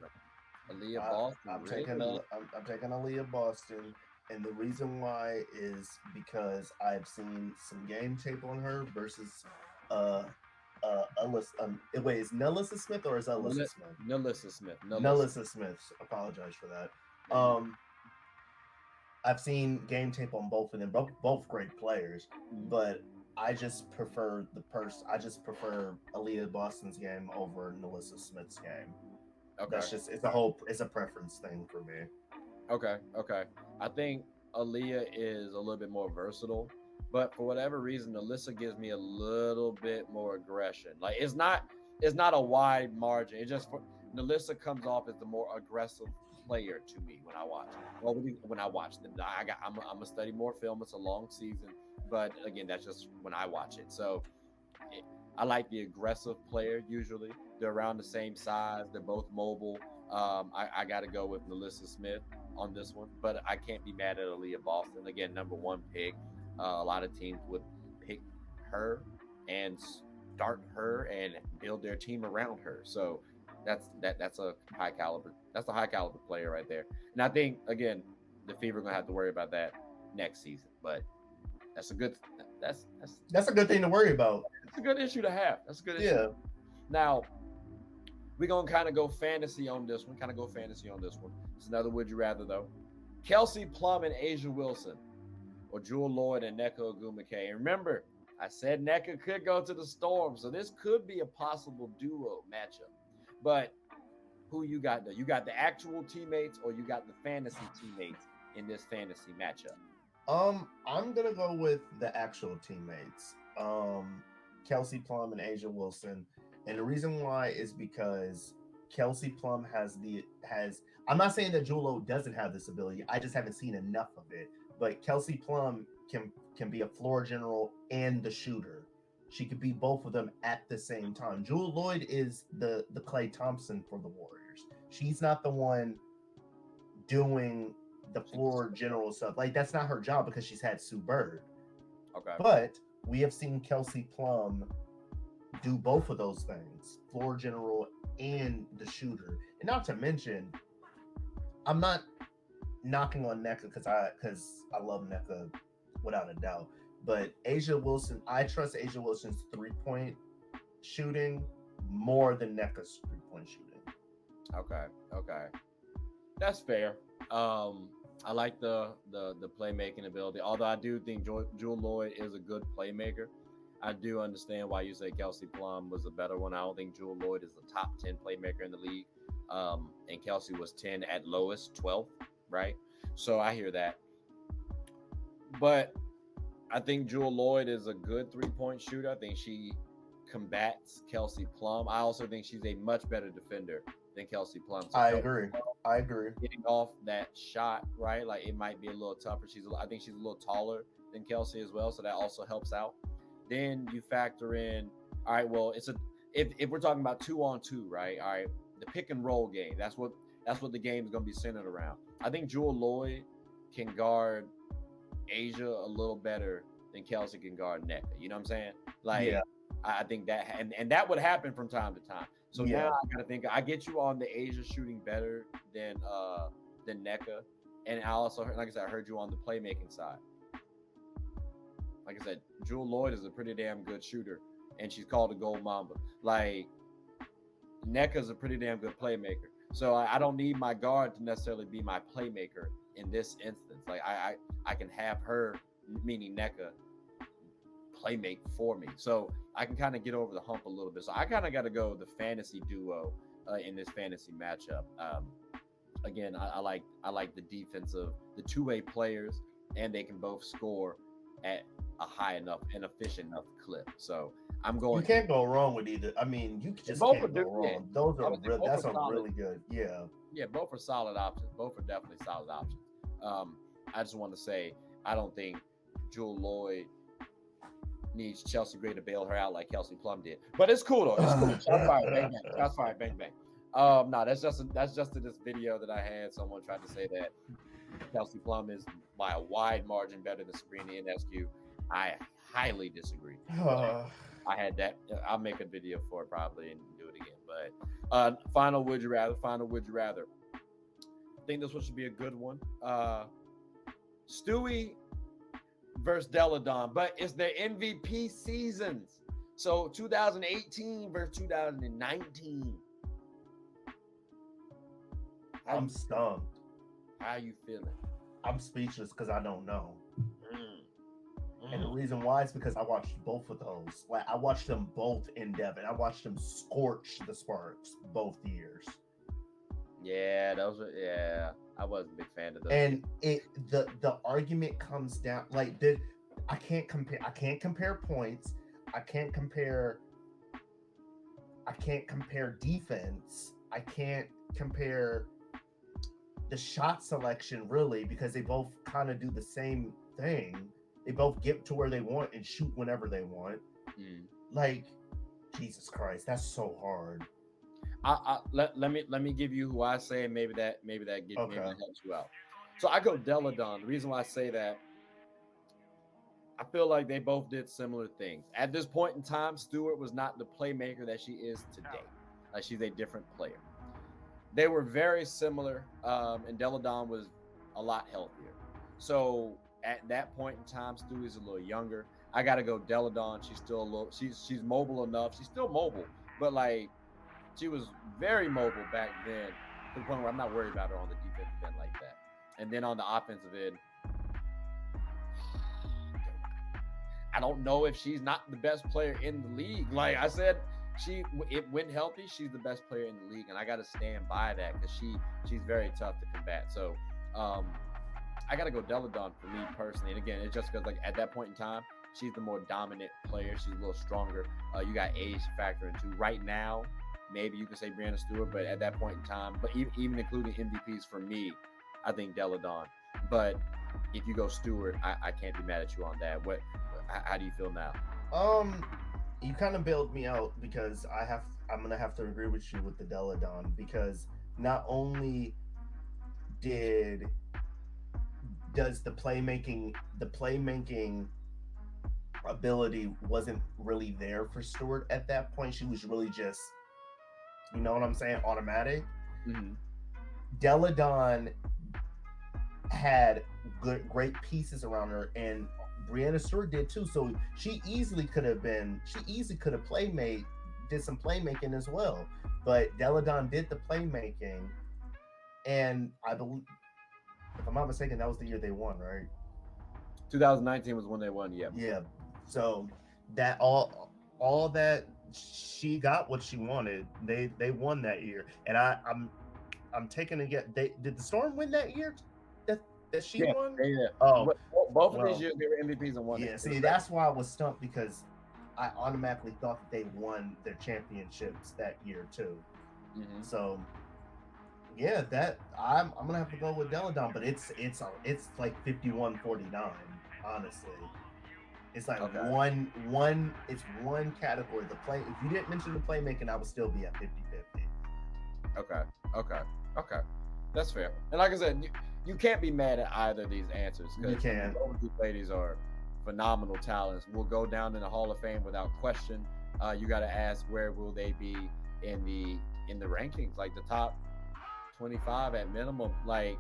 Aaliyah Boston. I'm taking Aaliyah Boston, and the reason why is because I've seen some game tape on her versus wait, is Nelissa Smith or is Alyssa Smith? Nelissa Smith. Nelissa Smith. Apologize for that. I've seen game tape on both of them, both great players, but I just prefer Aaliyah Boston's game over Nelissa Smith's game. Okay. That's just it's a preference thing for me. Okay. I think Aaliyah is a little bit more versatile, but for whatever reason, Alyssa gives me a little bit more aggression. Like, it's not a wide margin. It just Alyssa comes off as the more aggressive player to me when I watch. Well, when I watch them, I'm gonna study more film. It's a long season, but again, that's just when I watch it. So I like the aggressive player. Usually, they're around the same size. They're both mobile. I got to go with Nelissa Smith on this one, but I can't be mad at Aaliyah Boston. Again, number 1 pick. A lot of teams would pick her and start her and build their team around her. So that's a high caliber. That's a high caliber player right there. And I think, again, the Fever are gonna have to worry about that next season. But that's a good thing to worry about. It's a good issue to have. That's a good issue. Yeah. Now, we're going to kind of go fantasy on this one. It's another Would You Rather, though. Kelsey Plum and Asia Wilson, or Jewel Lloyd and Nneka Ogwumike. And remember, I said Nneka could go to the Storm, so this could be a possible duo matchup. But who you got, though? You got the actual teammates, or you got the fantasy teammates in this fantasy matchup? I'm going to go with the actual teammates. Kelsey Plum and Asia Wilson. And the reason why is because Kelsey Plum has I'm not saying that Jewel doesn't have this ability. I just haven't seen enough of it. But Kelsey Plum can be a floor general and the shooter. She could be both of them at the same time. Jewel Lloyd is the Klay Thompson for the Warriors. She's not the one doing the floor general stuff. Like, that's not her job because she's had Sue Bird. Okay. But we have seen Kelsey Plum do both of those things, floor general and the shooter. And not to mention, I'm not knocking on Nneka because I love Nneka without a doubt. But Asia Wilson, I trust Asia Wilson's 3-point shooting more than Nneka's 3-point shooting. Okay. That's fair. I like the playmaking ability. Although I do think Jewel Lloyd is a good playmaker. I do understand why you say Kelsey Plum was a better one. I don't think Jewel Lloyd is the top 10 playmaker in the league. And Kelsey was 10 at lowest, 12th, right? So I hear that. But I think Jewel Lloyd is a good 3-point shooter. I think she combats Kelsey Plum. I also think she's a much better defender than Kelsey Plum. So I agree. Getting off that shot, right? Like it might be a little tougher. I think she's a little taller than Kelsey as well, so that also helps out. Then you factor in, all right, well, if we're talking about 2-on-2, right? All right, the pick and roll game. That's what the game is going to be centered around. I think Jewel Lloyd can guard Asia a little better than Kelsey can guard Nneka. You know what I'm saying? Like, yeah. I think that, and that would happen from time to time. So now I gotta think. I get you on the Asia shooting better than Nneka, and I also, like I said, I heard you on the playmaking side. Like I said, Jewel Lloyd is a pretty damn good shooter, and she's called a Gold Mamba. Like Nneka's a pretty damn good playmaker. So I don't need my guard to necessarily be my playmaker in this instance. Like I can have her, meaning Nneka, playmate for me. So I can kind of get over the hump a little bit. So I kind of got to go the fantasy duo in this fantasy matchup. Again, I like the defensive, the two-way players, and they can both score at a high enough and efficient enough clip. So I'm going. You can't go wrong with either. I mean, you just can't go wrong. Yeah. Those are that's a really good. Yeah. Yeah, both are solid options. Both are definitely solid options. I just want to say I don't think Jewel Lloyd needs Chelsea Gray to bail her out like Kelsey Plum did. But it's cool though. It's cool. Shots fired, bang bang. Shots fired, bang bang. No, that's just in this video that I had. Someone tried to say that Kelsey Plum is by a wide margin better than Sabrina Ionescu. I highly disagree. I had that. I'll make a video for it probably and do it again. But final would you rather? I think this one should be a good one. Stewie versus Deladon, but it's their MVP seasons. So 2018 versus 2019. I'm stumped. How you feeling? I'm speechless because I don't know. And the reason why is because I watched both of those. Like I watched them both in depth, and I watched them scorch the Sparks both years. Yeah, those were. Yeah, I wasn't a big fan of those. And the argument comes down like I can't compare points. I can't compare defense. I can't compare the shot selection really, because they both kind of do the same thing. They both get to where they want and shoot whenever they want. Like, Jesus Christ, that's so hard. Let me give you who I say, and maybe that helps you out. So I go Deladon. The reason why I say that, I feel like they both did similar things. At this point in time, Stewart was not the playmaker that she is today. Like she's a different player. They were very similar, and Deladon was a lot healthier. So at that point in time, Stewie's a little younger. I got to go Deladon. She's still a little. She's mobile enough. She's still mobile, but like she was very mobile back then to the point where I'm not worried about her on the defensive end like that. And then on the offensive end, I don't know if she's not the best player in the league. Like I said, when healthy, she's the best player in the league, and I got to stand by that because she's very tough to combat. So I got to go Deladon for me personally. And again, it's just because like at that point in time, she's the more dominant player. She's a little stronger. You got age to factor into. Right now, maybe you can say Breanna Stewart, but at that point in time, but even including MVPs for me, I think Deladon. But if you go Stewart, I can't be mad at you on that. How do you feel now? You kind of bailed me out because I'm gonna have to agree with you with the Deladon, because not only does the playmaking ability wasn't really there for Stewart at that point. She was really just, you know what I'm saying, automatic. Deladon had great pieces around her, and Breanna Stewart did too. So she easily could have did some playmaking as well. But Deladon did the playmaking, and I believe if I'm not mistaken, that was the year they won, right? 2019 was when they won. Yeah. Yeah. So that all that she got what she wanted. They won that year, and I'm taking to get. They did the Storm win that year? That she Yeah. won? Yeah. Oh, Both of well, these years they were MVPs and won yeah. it. See, that's why I was stumped because I automatically thought that they won their championships that year too. Mm-hmm. So yeah, that I'm gonna have to go with Deladon, but it's like 51-49, honestly. It's like Okay. it's one category. The play, if you didn't mention the playmaking, I would still be at 50-50. Okay. That's fair. And like I said, you can't be mad at either of these answers You can't. Both of these ladies are phenomenal talents. Will go down in the Hall of Fame without question. You got to ask, where will they be in the rankings, like the top 25 at minimum? Like,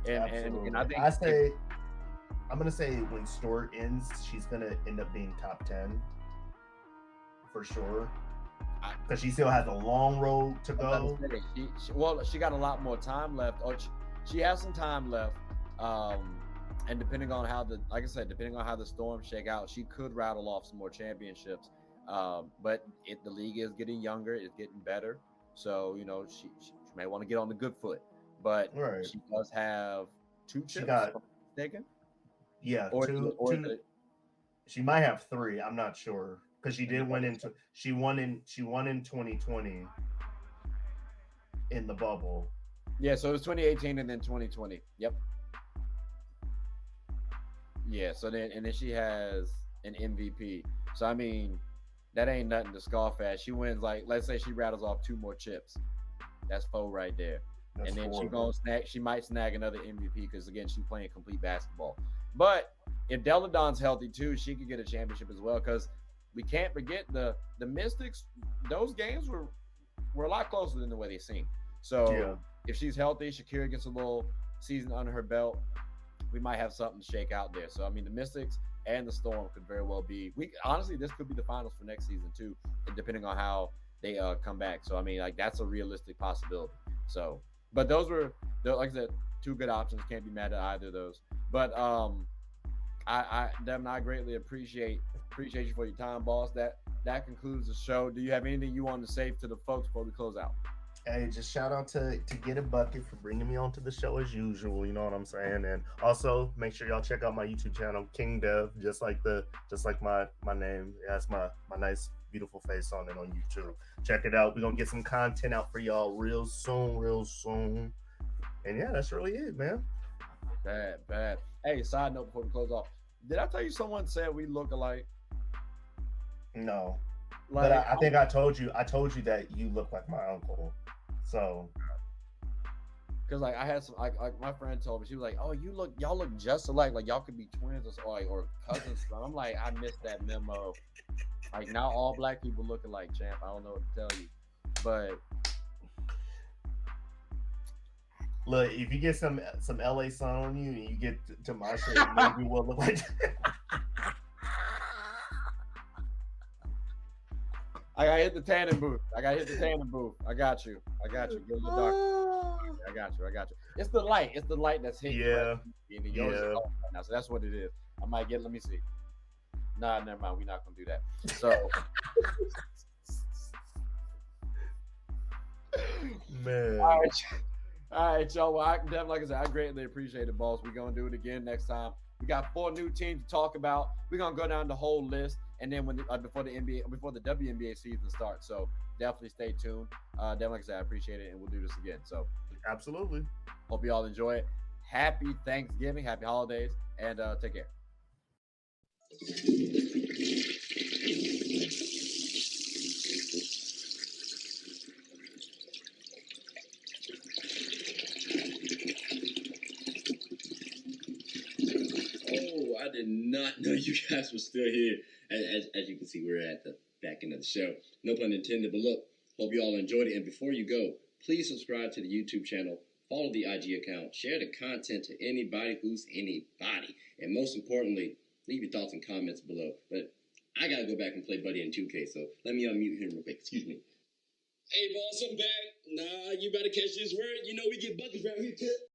and I think I'm gonna say when Stewart ends, she's gonna end up being top 10 for sure, because she still has a long road to go. She got a lot more time left. Or she has some time left. And depending on how the Storm shake out, she could rattle off some more championships. But the league is getting younger, it's getting better. So, she may want to get on the good foot. But right. She does have 2 chips. She got mistaken? Yeah, two. She might have 3. I'm not sure, because she did win into. She won in 2020 in the bubble. Yeah, so it was 2018 and then 2020. Yep. Yeah, so then she has an MVP. So I mean, that ain't nothing to scoff at. She wins, like, let's say she rattles off 2 more chips. That's 4 right there. That's and then horrible. she might snag another MVP because again, she's playing complete basketball. But if Deladon's healthy too, she could get a championship as well, because we can't forget the Mystics. Those games were a lot closer than the way they seem. So if she's healthy, Shakira gets a little season under her belt, we might have something to shake out there. So I mean, the Mystics and the Storm could very well be. Honestly, this could be the finals for next season too, depending on how they come back. So I mean, like, that's a realistic possibility. So, but those were, like I said, 2 good options. Can't be mad at either of those. But Devin, I greatly appreciate you for your time, boss. That concludes the show. Do you have anything you want to say to the folks before we close out? Hey, just shout out to Get a Bucket for bringing me onto the show as usual. You know what I'm saying? And also make sure y'all check out my YouTube channel, King Dev, just like my name. It has my nice, beautiful face on it on YouTube. Check it out. We're gonna get some content out for y'all real soon. And yeah, that's really it, man. Bad. Hey, side note before we close off. Did I tell you someone said we look alike? No. But I think I told you that you look like my uncle. So, because like I had some, like my friend told me, she was like, "Oh, y'all look just alike. Like y'all could be twins or cousins." I'm like, I missed that memo. Like, now all black people look alike, champ. I don't know what to tell you, but look, if you get some LA sun on you and you get to my shirt, maybe we'll look like. I got hit the tanning booth. I got you. Go to the doctor. I got you. It's the light. That's hitting. Yeah. Right now, so that's what it is. I might get. Let me see. Nah, never mind. We're not gonna do that. So, man. All right, y'all. Well, Devin, like I said, I greatly appreciate it, boss. We're gonna do it again next time. We got 4 new teams to talk about. We're gonna go down the whole list, and then before the WNBA season starts. So definitely stay tuned. Devin, like I said, I appreciate it, and we'll do this again. So absolutely. Hope you all enjoy it. Happy Thanksgiving, happy holidays, and take care. I did not know you guys were still here. As you can see, we're at the back end of the show. No pun intended, but look, hope you all enjoyed it. And before you go, please subscribe to the YouTube channel, follow the IG account, share the content to anybody who's anybody. And most importantly, leave your thoughts and comments below. But I got to go back and play Buddy in 2K, so let me unmute him real quick. Excuse me. Hey, boss, I'm back. Nah, you better catch this word. You know we get buckets around here, too.